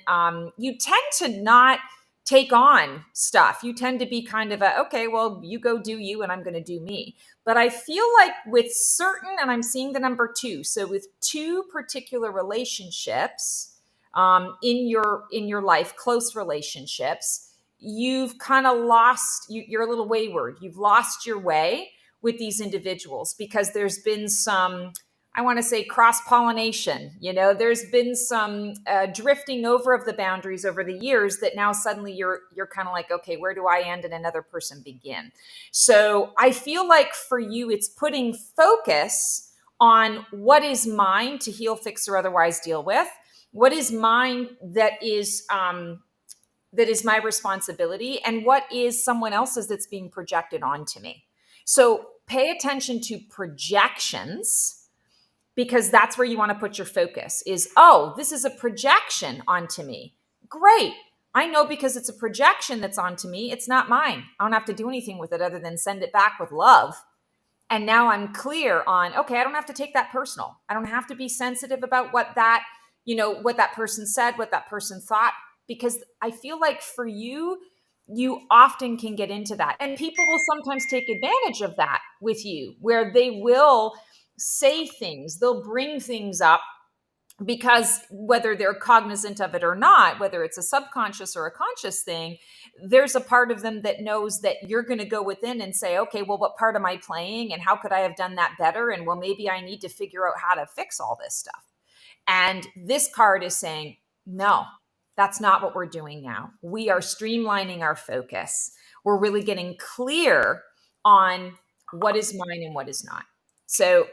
You tend to not take on stuff. You tend to be kind of okay, well, you go do you, and I'm going to do me. But I feel like with certain, and I'm seeing the number 2, so with 2 particular relationships in your life, close relationships, you've kind of lost. You're a little wayward. You've lost your way with these individuals because there's been some, I want to say, cross pollination. There's been some drifting over of the boundaries over the years that now suddenly you're kind of like, okay, where do I end and another person begin? So I feel like for you, it's putting focus on what is mine to heal, fix, or otherwise deal with. What is mine that is my responsibility, and what is someone else's that's being projected onto me. So pay attention to projections, because that's where you want to put your focus is, oh, this is a projection onto me. Great. I know because it's a projection that's onto me, it's not mine. I don't have to do anything with it other than send it back with love. And now I'm clear on, okay, I don't have to take that personal. I don't have to be sensitive about what that person said, what that person thought, because I feel like for you, you often can get into that. And people will sometimes take advantage of that with you, where they will say things, they'll bring things up because whether they're cognizant of it or not, whether it's a subconscious or a conscious thing, there's a part of them that knows that you're going to go within and say, okay, well, what part am I playing? And how could I have done that better? And well, maybe I need to figure out how to fix all this stuff. And this card is saying, no, that's not what we're doing now. We are streamlining our focus. We're really getting clear on what is mine and what is not. So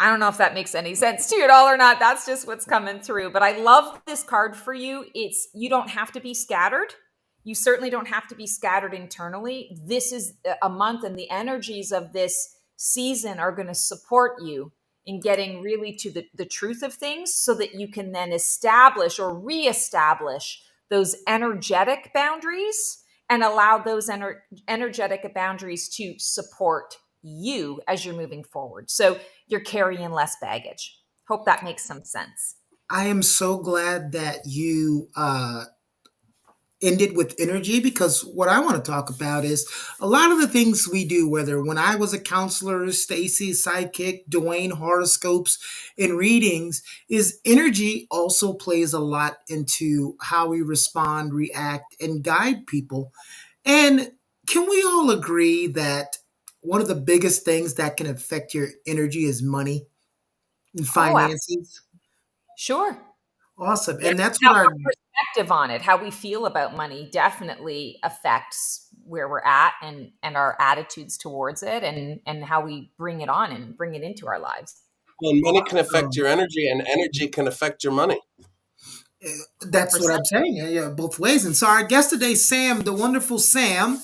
I don't know if that makes any sense to you at all or not. That's just what's coming through. But I love this card for you. You don't have to be scattered. You certainly don't have to be scattered internally. This is a month, and the energies of this season are going to support you in getting really to the truth of things, so that you can then establish or reestablish those energetic boundaries and allow those energetic boundaries to support you as you're moving forward. So you're carrying less baggage. Hope that makes some sense. I am so glad that you ended with energy, because what I want to talk about is a lot of the things we do, whether when I was a counselor, Stacy's sidekick, Dwayne, horoscopes and readings, is energy also plays a lot into how we respond, react, and guide people. And can we all agree that one of the biggest things that can affect your energy is money and Oh, finances? sure. Awesome. Yeah. And that's Now, what our perspective on it, how we feel about money, definitely affects where we're at and our attitudes towards it, and how we bring it on and bring it into our lives. Well, money can affect awesome. your energy, and energy can affect your money. That's what 100%. I'm saying. Yeah, yeah, both ways. And so our guest today, Sam, the wonderful Sam,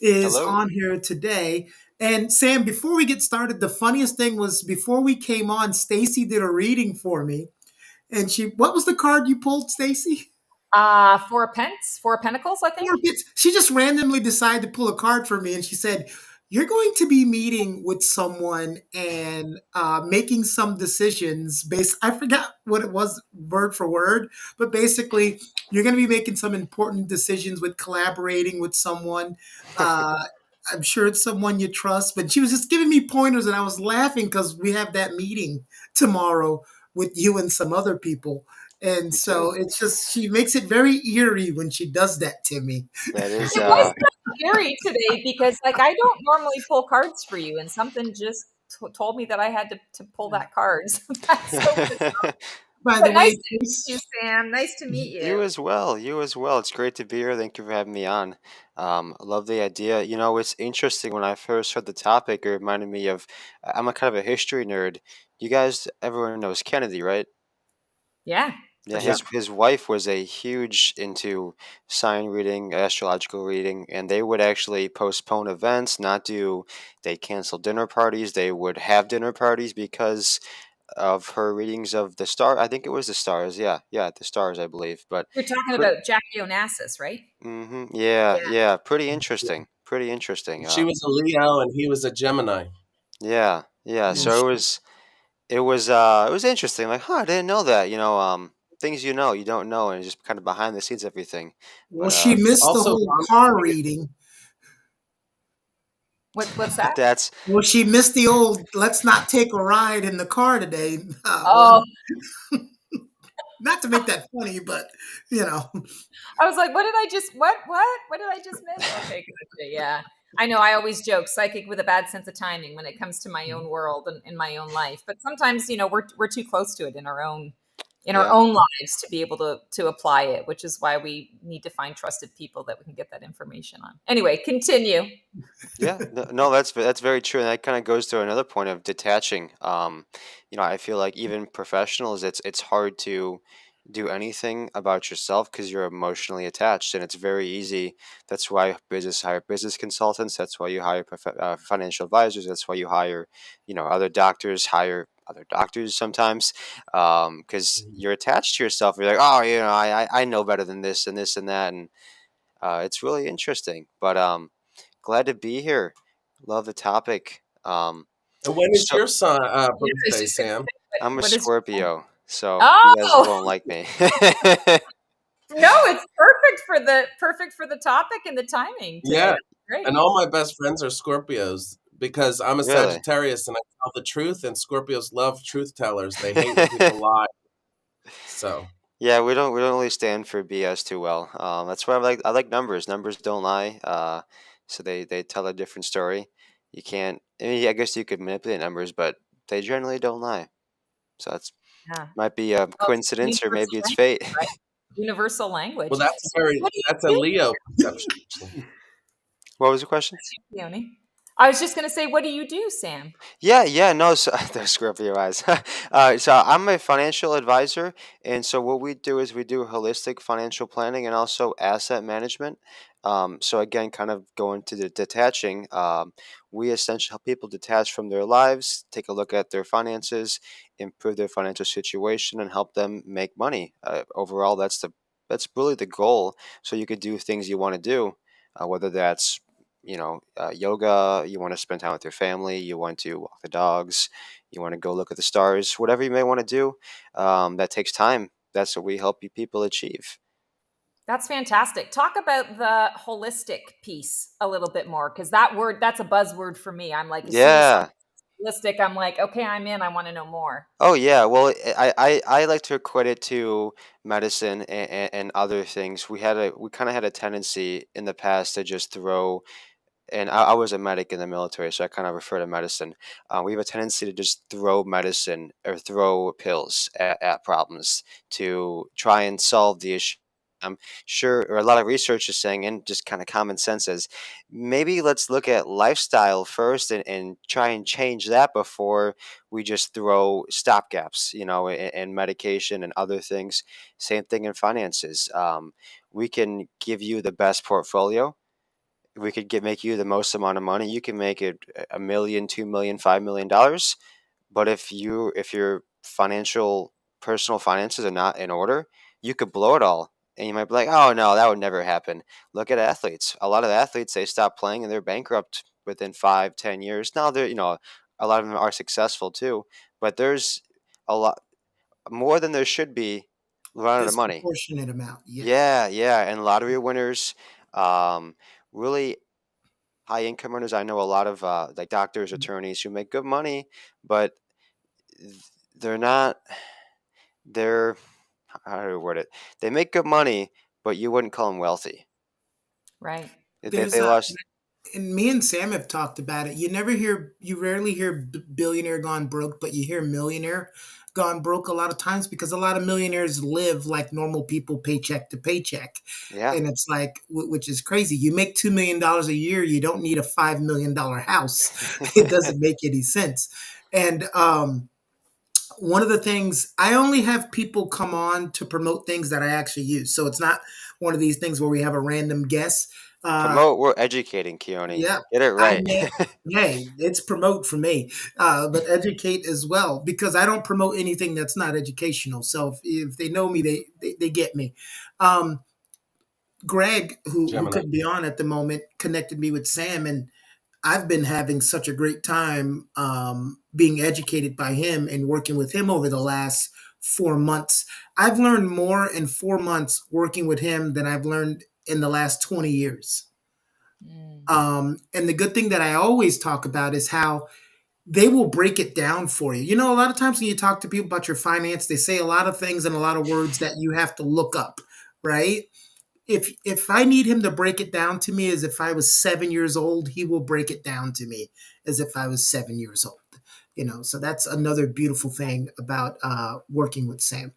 is Hello. on here today. And Sam, before we get started, the funniest thing was before we came on, Stacy did a reading for me. And what was the card you pulled, Stacy? Four of Pentacles, I think. She just randomly decided to pull a card for me, and she said, "You're going to be meeting with someone and making some decisions based." I forgot what it was word for word, but basically, you're going to be making some important decisions with collaborating with someone. Uh, I'm sure it's someone you trust, but she was just giving me pointers, and I was laughing because we have that meeting tomorrow with you and some other people. And Me too. so it's just, she makes it very eerie when she does that to me. That is It was scary today because, like, I don't normally pull cards for you, and something just told me that I had to pull that card. So that's so bizarre. By the But nice way, to meet you, Sam. Nice to meet you you. as well. You as well. It's great to be here. Thank you for having me on. I love the idea. You know, it's interesting. When I first heard the topic, it reminded me of I'm a kind of a history nerd. You guys, everyone knows Kennedy, right? Yeah, for Yeah, sure. his wife was a huge into sign reading, astrological reading, and they would actually postpone events, not do. They cancel dinner parties. They would have dinner parties because of her readings of the star. I think it was the stars. Yeah, yeah, the stars, I believe. But You're talking pretty. about Jackie Onassis, right? Yeah, Yeah. yeah, pretty interesting. Pretty interesting. She was a Leo, and he was a Gemini. Yeah, yeah. well, So it was interesting. Like, huh, I didn't know that. Things you don't know, and just kind of behind the scenes everything. well, But she missed the Also, whole car reading. What's that? that's Well, she missed the old "let's not take a ride in the car today" Oh, one. Not to make that funny, but you know, I was like, what did I just what did I just miss? Okay, gotcha. Yeah. I know I always joke psychic with a bad sense of timing when it comes to my own world and in my own life. But sometimes, we're too close to it in our yeah. own lives to be able to apply it, which is why we need to find trusted people that we can get that information on. Anyway, continue. Yeah, no, that's very true, and that kind of goes to another point of detaching. I feel like even professionals, it's hard to do anything about yourself because you're emotionally attached, and it's very easy. That's why business hire business consultants. That's why you hire financial advisors. That's why you hire, other doctors hire other doctors sometimes, because you're attached to yourself. You're like, oh, I know better than this and this and that, and it's really interesting. But glad to be here. Love the topic. And when is So your son Yeah, I was birthday, just gonna Sam? say, I'm a what is Scorpio, so you guys Oh, won't like me. No, it's perfect for the topic and the timing today. Yeah. That's great. And all my best friends are Scorpios because I'm a Really? Sagittarius and I tell the truth, and Scorpios love truth tellers. They hate when people lie. So, Yeah, we don't really stand for BS too well. That's why I like numbers. Numbers don't lie. So they tell a different story. You can't. I mean, I guess you could manipulate numbers, but they generally don't lie. So that's Yeah. might be a Well, it's coincidence or universal maybe it's language, fate. right? Universal well, language. What do that's a you Leo perception, actually. What was the question? do, Leonie? I was just going to say, what do you do, Sam? Yeah, yeah, no, so the screw up your eyes. So I'm a financial advisor, and so what we do is we do holistic financial planning and also asset management. So again, kind of going to the detaching, we essentially help people detach from their lives, take a look at their finances, improve their financial situation, and help them make money. Overall, that's really the goal. So you could do things you want to do, whether that's yoga, you want to spend time with your family, you want to walk the dogs, you want to go look at the stars, whatever you may want to do, that takes time. That's what we help you people achieve. That's fantastic. Talk about the holistic piece a little bit more, because that word, that's a buzzword for me. I'm like, as soon as Yeah. something's holistic, I'm like, okay, I'm in. I want to know more. Oh, yeah. Well, I like to equate it to medicine and other things. We kind of had a tendency in the past to just throw and I was a medic in the military, so I kind of refer to medicine. We have a tendency to just throw medicine or throw pills at problems to try and solve the issue. I'm sure, or a lot of research is saying, and just kind of common sense is, maybe let's look at lifestyle first and try and change that before we just throw stopgaps, and medication and other things. Same thing in finances. We can give you the best portfolio, we could make you the most amount of money. You can make it a million, 2 million, $5 million. But if your financial personal finances are not in order, you could blow it all. And you might be like, oh no, that would never happen. Look at athletes. A lot of athletes, they stop playing and they're bankrupt within 5, 10 years. Now they're, a lot of them are successful too. But there's a lot more than there should be run out of money. Disproportionate amount. Yes. Yeah, yeah. And lottery winners, um, really high income earners. I know a lot of like doctors, attorneys who make good money, but th- they're not. They're how do I word it? They make good money, but you wouldn't call them wealthy. Right. They There's a lost. and me and Sam have talked about it. You rarely hear billionaire gone broke, but you hear millionaire gone broke a lot of times because a lot of millionaires live like normal people, paycheck to paycheck, Yeah, and it's like, which is crazy. You make $2 million a year, you don't need a $5 million house. It doesn't make any sense. And one of the things, I only have people come on to promote things that I actually use, so it's not one of these things where we have a random guest. Uh, promote. We're educating, Keone. yeah, Get it I right. may. Hey, it's promote for me, but educate as well because I don't promote anything that's not educational. So if they know me, they get me. Um, Greg, who Gemini. couldn't be on at the moment, connected me with Sam, and I've been having such a great time being educated by him and working with him over the last 4 months. I've learned more in 4 months working with him than I've learned in the last 20 years. Mm, And the good thing that I always talk about is how they will break it down for you. You know, a lot of times when you talk to people about your finance, they say a lot of things and a lot of words that you have to look up, right? If I need him to break it down to me as if I was 7 years old, he will break it down to me as if I was 7 years old. So that's another beautiful thing about working with Sam.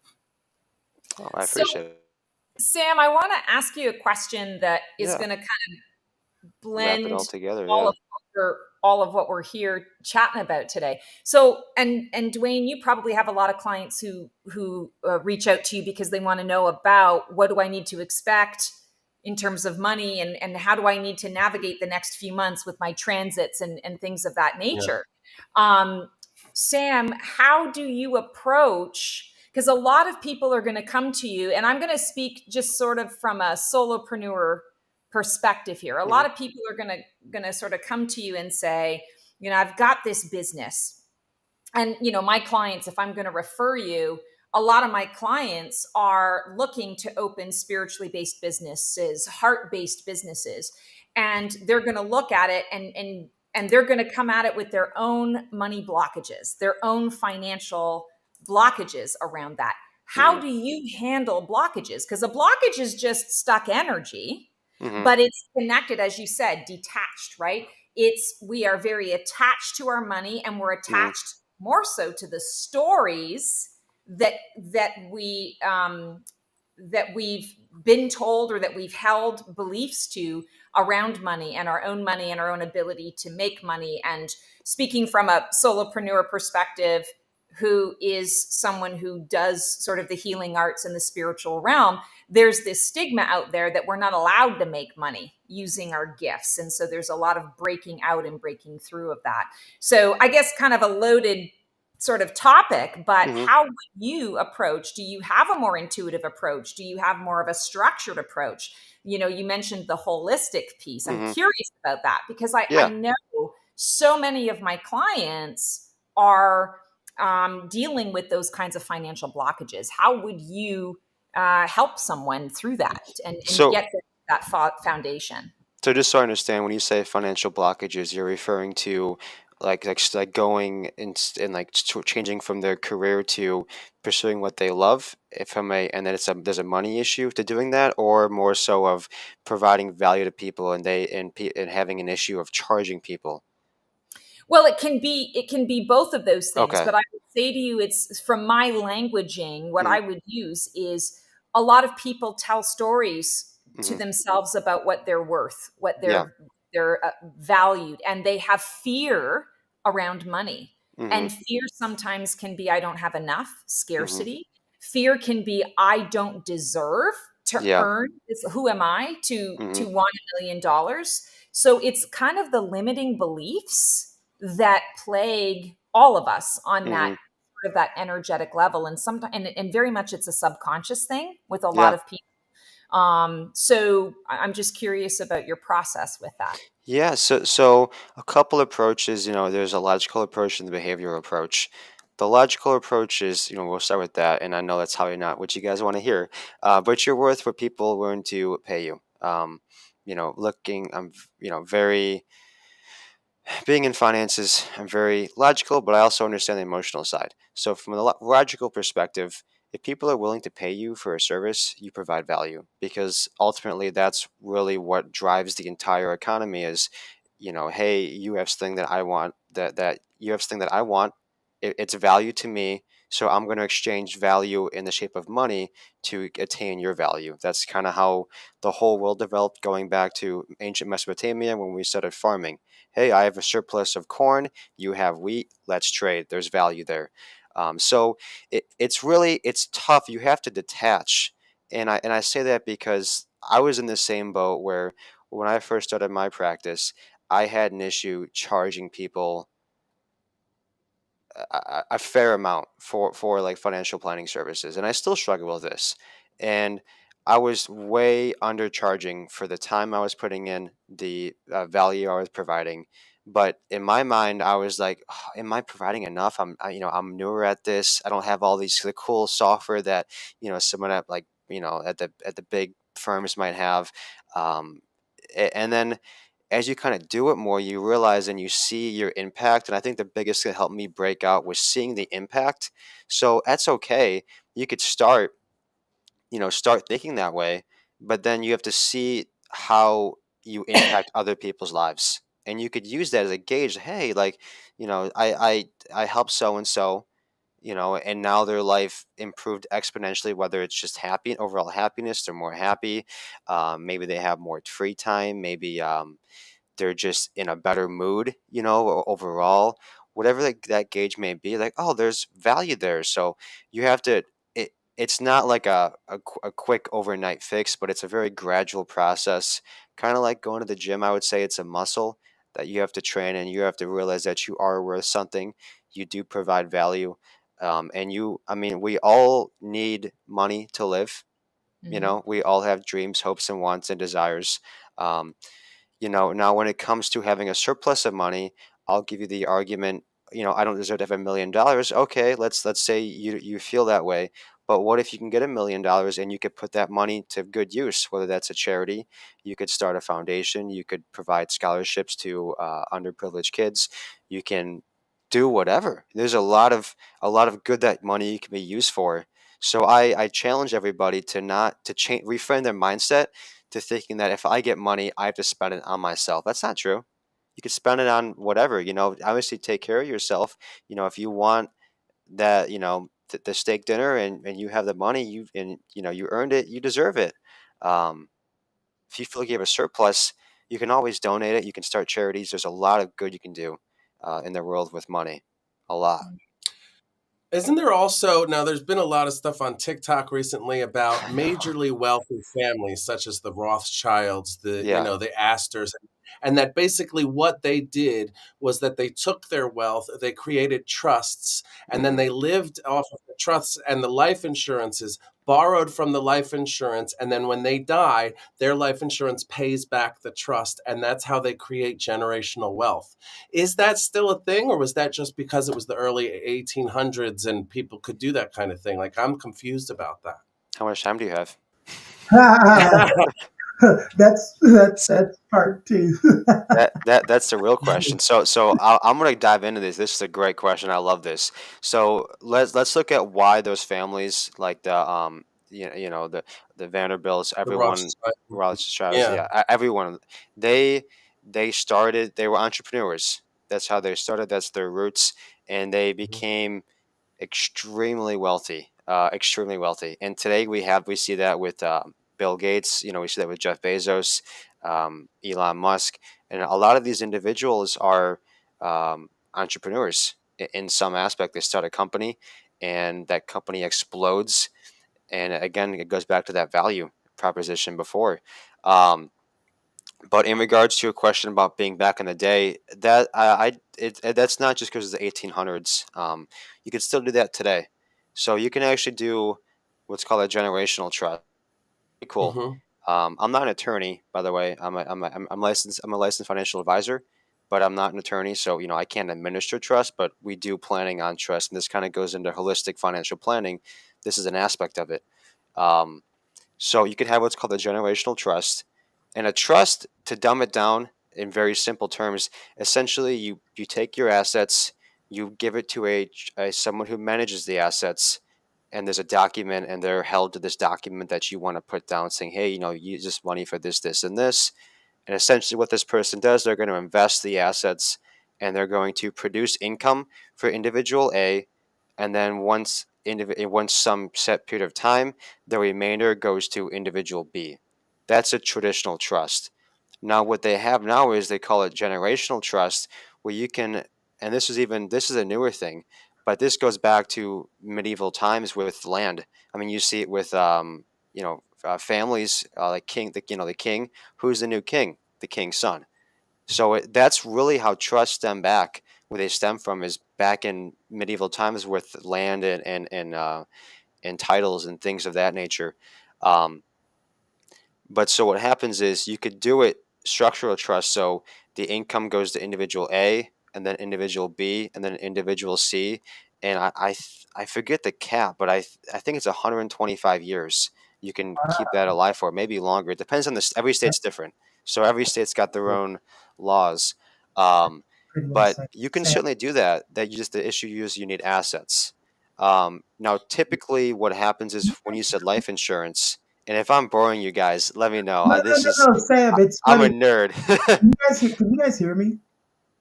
Oh, I So, appreciate it. Sam, I want to ask you a question that is Yeah, going to kind of wrap it blend all together. all Yeah, of what we're here chatting about today. So, and Dwayne, you probably have a lot of clients who reach out to you because they want to know about what do I need to expect in terms of money, and how do I need to navigate the next few months with my transits and things of that Yeah. nature. Um, Sam, how do you approach? Because a lot of people are going to come to you, and I'm going to speak just sort of from a solopreneur perspective here. A hmm lot of people are going to sort of come to you and say, I've got this business, and my clients, if I'm going to refer you, a lot of my clients are looking to open spiritually based businesses, heart based businesses, and they're going to look at it and they're going to come at it with their own money blockages, their own financial blockages around that. How Mm-hmm. do you handle blockages? Because a blockage is just stuck energy, Mm-hmm. but it's connected, as you said, detached, right? We are very attached to our money, and we're Mm-hmm. attached more so to the stories that that we that we've been told, or that we've held beliefs to around money and our own ability to make money. And speaking from a solopreneur perspective, who is someone who does sort of the healing arts in the spiritual realm, there's this stigma out there that we're not allowed to make money using our gifts. And so there's a lot of breaking out and breaking through of that. So I guess kind of a loaded sort of topic, but Mm-hmm. how would you approach? Do you have a more intuitive approach? Do you have more of a structured approach? You mentioned the holistic piece. I'm Mm-hmm. curious about that, because I Yeah. know so many of my clients are dealing with those kinds of financial blockages. How would you help someone through that and So, get that foundation? so just so I understand, when you say financial blockages, you're referring to like going and like changing from their career to pursuing what they love, if I may, and then there's a money issue to doing that, or more so of providing value to people and and having an issue of charging people. Well, it can be both of those things, Okay. but I would say to you, it's from my languaging, what Mm-hmm. I would use is, a lot of people tell stories to Mm-hmm. themselves about what they're worth, what Yeah. they're valued, and they have fear around money. Mm-hmm. And fear sometimes can be, I don't have enough, Mm-hmm. scarcity. Fear can be, I don't deserve to Yeah. earn this. Who am I Mm-hmm. to want $1 million? So it's kind of the limiting beliefs that plague all of us on that Mm-hmm. sort of that energetic level. And sometimes, and very much, it's a subconscious thing with a lot Yeah. of people. So I'm just curious about your process with that. Yeah, so a couple approaches, there's a logical approach and the behavioral approach. The logical approach is, we'll start with that, and I know that's probably not what you guys want to hear, but you're worth what people are willing to pay you. Very being in finances, I'm very logical, but I also understand the emotional side. So, from a logical perspective, if people are willing to pay you for a service, you provide value, because ultimately that's really what drives the entire economy. Is, hey, you have something that I want, that you have something that I want. It's value to me, so I'm going to exchange value in the shape of money to attain your value. That's kind of how the whole world developed, going back to ancient Mesopotamia when we started farming. Hey, I have a surplus of corn, you have wheat, let's trade. There's value there. So it's tough. You have to detach, and I say that because I was in the same boat where when I first started my practice, I had an issue charging people a fair amount for like financial planning services, and I still struggle with this. And I was way undercharging for the time I was putting in, the value I was providing. But in my mind, I was like, "Oh, am I providing enough? I'm newer at this. I don't have all the cool software that someone at like at the big firms might have." Um, and then as you kind of do it more, you realize and you see your impact. And I think the biggest thing that helped me break out was seeing the impact. So that's okay. You could start thinking that way, but then you have to see how you impact other people's lives. And you could use that as a gauge. Hey, like, I helped so and so, and now their life improved exponentially, whether it's just happy, overall happiness, they're more happy. Maybe they have more free time. Maybe, they're just in a better mood, overall, whatever that gauge may be, like, oh, there's value there. So you have to, it's not like a quick overnight fix, but it's a very gradual process. Kind of like going to the gym, I would say it's a muscle that you have to train, and you have to realize that you are worth something. You do provide value. I mean, we all need money to live. Mhm. We all have dreams, hopes, and wants and desires. Um, now when it comes to having a surplus of money, I'll give you the argument. I don't deserve to have $1 million. Okay, let's say you feel that way. But what if you can get $1 million and you could put that money to good use, whether that's a charity, you could start a foundation, you could provide scholarships to underprivileged kids, you can do whatever. There's a lot of good that money can be used for. So I challenge everybody to not to change reframe their mindset to thinking that if I get money, I have to spend it on myself. That's not true. You could spend it on whatever, obviously take care of yourself. If you want that, the steak dinner and you have the money, you earned it, you deserve it. Um, if you feel like you have a surplus, you can always donate it. You can start charities. There's a lot of good you can do in the world with money. A lot. Isn't there also now? There's been a lot of stuff on TikTok recently about I know. majorly wealthy families, such as the Rothschilds, Yeah. the Astors, and that basically what they did was that they took their wealth, they created trusts, and then Hmm. they lived off of the trusts and the life insurances, borrowed from the life insurance, and then when they die, their life insurance pays back the trust, and that's how they create generational wealth. Is that still a thing, or was that just because it was the early 1800s and people could do that kind of thing? Like, I'm confused about that. How much time do you have? That's part two. That's the real question. So I'm gonna dive into this. This is a great question. I love this. So let's look at why those families like the Vanderbilts, The everyone, Rothschild. Rothschilds, Yeah. yeah, everyone. They they were entrepreneurs. That's how they started. That's their roots, and they Mhm. became extremely wealthy, extremely wealthy. And today we see that with Bill Gates. We see that with Jeff Bezos, Elon Musk, and a lot of these individuals are entrepreneurs in some aspect. They start a company, and that company explodes. And again, it goes back to that value proposition before. Um, but in regards to your question about being back in the day, that that's not just because of the 1800s. You can still do that today. So you can actually do what's called a generational trust. Pretty cool. Mhm. I'm not an attorney, by the way. I'm licensed. I'm a licensed financial advisor, but I'm not an attorney. So I can't administer trust, but we do planning on trust, and this kind of goes into holistic financial planning. This is an aspect of it. Um, so you could have what's called a generational trust. And a trust, to dumb it down in very simple terms, essentially you take your assets, you give it to a someone who manages the assets, and there's a document, and they're held to this document that you want to put down saying, hey, use this money for this, this, and this. And essentially what this person does, they're going to invest the assets and they're going to produce income for individual A, and then once some set period of time, the remainder goes to individual B. That's a traditional trust. Now what they have now is they call it generational trust, where you can, and this is a newer thing, but this goes back to medieval times with land. I mean, you see it with families like the king. Who's the new king? The king's son. So that's really how trusts stem back. Where they stem from is back in medieval times with land and titles and things of that nature. Um, but so what happens is you could do it structural trust. So the income goes to individual A, and then individual B, and then individual C. And I forget the cap, but I think it's 125 years you can keep that alive for, maybe longer. It depends on every state's different. So every state's got their own laws. Um, Pretty well but said. you can Sam, certainly do that. The issue is you need assets. Now, typically, what happens is when you said life insurance, and if I'm boring you guys, let me know. no, no, no, no, Sam. It's I'm a funny. nerd. Can you guys hear me?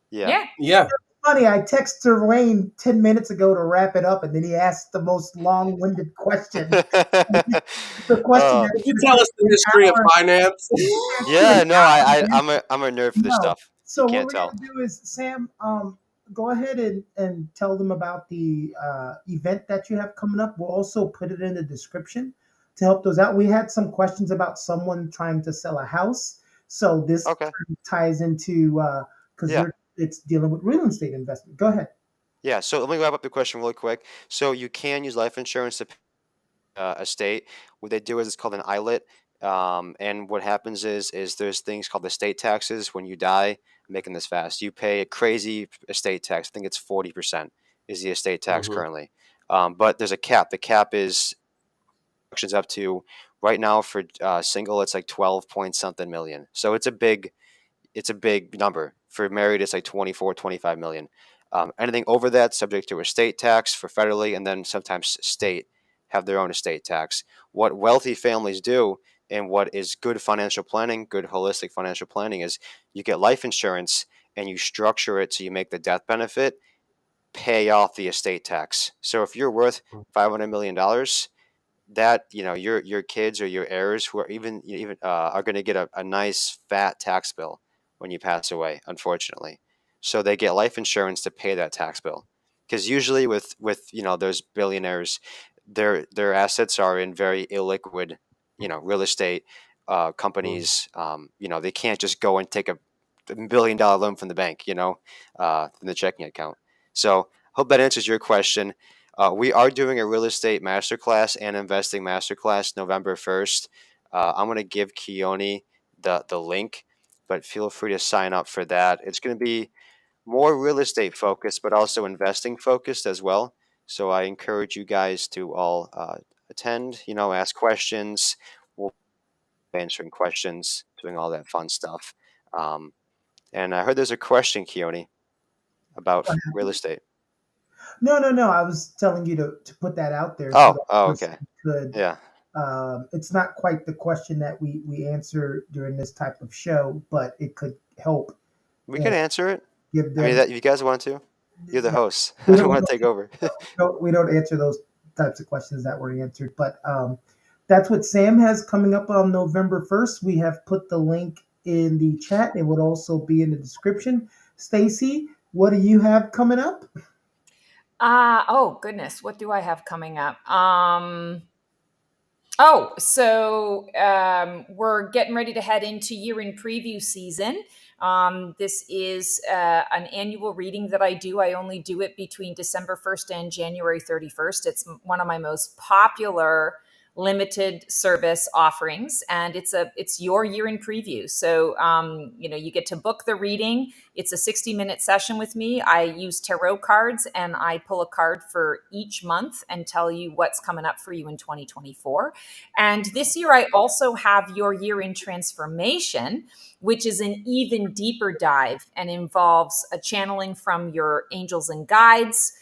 Yeah. Yeah. Yeah. Funny. I texted Dwayne 10 minutes ago to wrap it up, and then he asked the most long-winded question. The question Oh, that Could you should have tell us the taken an history of hour. finance? It took me an yeah. No, hour to I'm a nerd for this No. stuff. You So what can't we're tell. gonna do is, Sam, go ahead and tell them about the event that you have coming up. We'll also put it in the description to help those out. We had some questions about someone trying to sell a house, so this Okay. ties into because Yeah. you're it's dealing with real estate investment. Go ahead. Yeah. So let me wrap up the question really quick. So you can use life insurance to estate. What they do is it's called an islet. And what happens is there's things called estate taxes when you die. making this fast. You pay a crazy estate tax. I think it's 40% is the estate tax Mm-hmm. currently. But there's a cap. The cap is up to right now for single, it's like 12 point something million. So it's a big number. For married, it's like 24, 25 million. Anything over that, subject to estate tax for federally, and then sometimes state have their own estate tax. What wealthy families do, and what is good financial planning, good holistic financial planning, is you get life insurance and you structure it so you make the death benefit pay off the estate tax. So if you're worth $500 million, that your kids or your heirs who are even are going to get a nice fat tax bill when you pass away, unfortunately. So they get life insurance to pay that tax bill, because usually with those billionaires, their assets are in very illiquid real estate companies. They can't just go and take a $1 billion loan from the bank, from the checking account. So hope that answers your question. We are doing a real estate masterclass and investing masterclass November 1st. I'm going to give Keone the link, but feel free to sign up for that. It's going to be more real estate focused, but also investing focused as well. So I encourage you guys to all attend, ask questions. We'll be answering questions, doing all that fun stuff. And I heard there's a question, Keone, about real estate. No, no, no. I was telling you to put that out there so that Oh, person okay. could. Yeah. It's not quite the question that we answer during this type of show, but it could help We and can answer it. give I mean, them. that if you guys want to. You're the Yeah, host. I we don't don't, want to take over. we don't answer those types of questions that were answered, but that's what Sam has coming up on November 1st. We have put the link in the chat. It would also be in the description. Stacy, what do you have coming up? Oh goodness, what do I have coming up? We're getting ready to head into year in preview season. This is an annual reading that I do. I only do it between December 1st and January 31st. It's one of my most popular limited service offerings, and it's your year in preview. So you get to book the reading. It's a 60-minute session with me. I use tarot cards, and I pull a card for each month and tell you what's coming up for you in 2024. And this year I also have your year in transformation, which is an even deeper dive and involves a channeling from your angels and guides,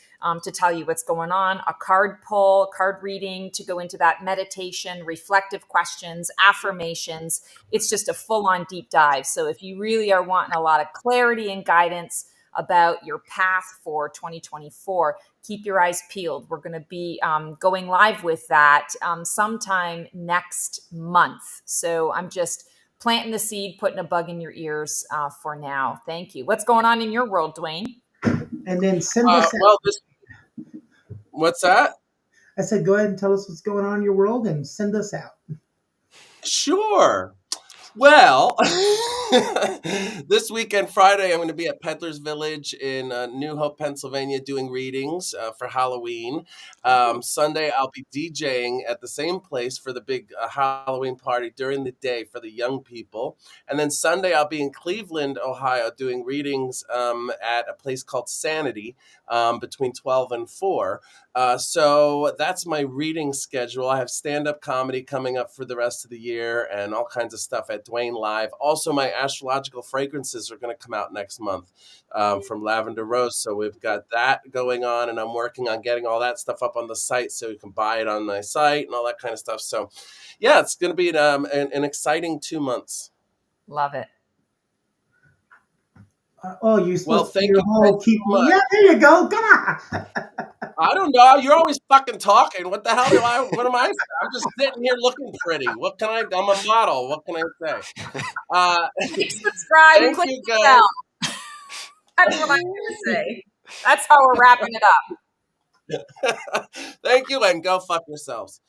to tell you what's going on, a card pull, card reading to go into that meditation, reflective questions, affirmations. It's just a full-on deep dive. So if you really are wanting a lot of clarity and guidance about your path for 2024, keep your eyes peeled. We're going to be going live with that sometime next month. So I'm just planting the seed, putting a bug in your ears for now. Thank you. What's going on in your world, Dwayne? And then send us out. What's that? I said, go ahead and tell us what's going on in your world and send us out. Sure. Well, this weekend, Friday, I'm going to be at Peddler's Village in New Hope, Pennsylvania, doing readings for Halloween. Sunday, I'll be DJing at the same place for the big Halloween party during the day for the young people. And then Sunday, I'll be in Cleveland, Ohio, doing readings at a place called Sanity between 12 and 4. So that's my reading schedule. I have stand-up comedy coming up for the rest of the year and all kinds of stuff at Dwayne Live. Also, my astrological fragrances are going to come out next month from Lavender Rose. So we've got that going on, and I'm working on getting all that stuff up on the site so you can buy it on my site and all that kind of stuff. So, yeah, it's going to be an exciting 2 months. Love it. You're supposed to thank be your you whole guys keep. so much. Yeah, there you go. Come on. I don't know. You're always fucking talking. What the hell what am I saying? I'm just sitting here looking pretty. I'm a model. What can I say? Click subscribe, Thank click you, the guys. bell. That's what I'm going to say. That's how we're wrapping it up. Thank you, and go fuck yourselves.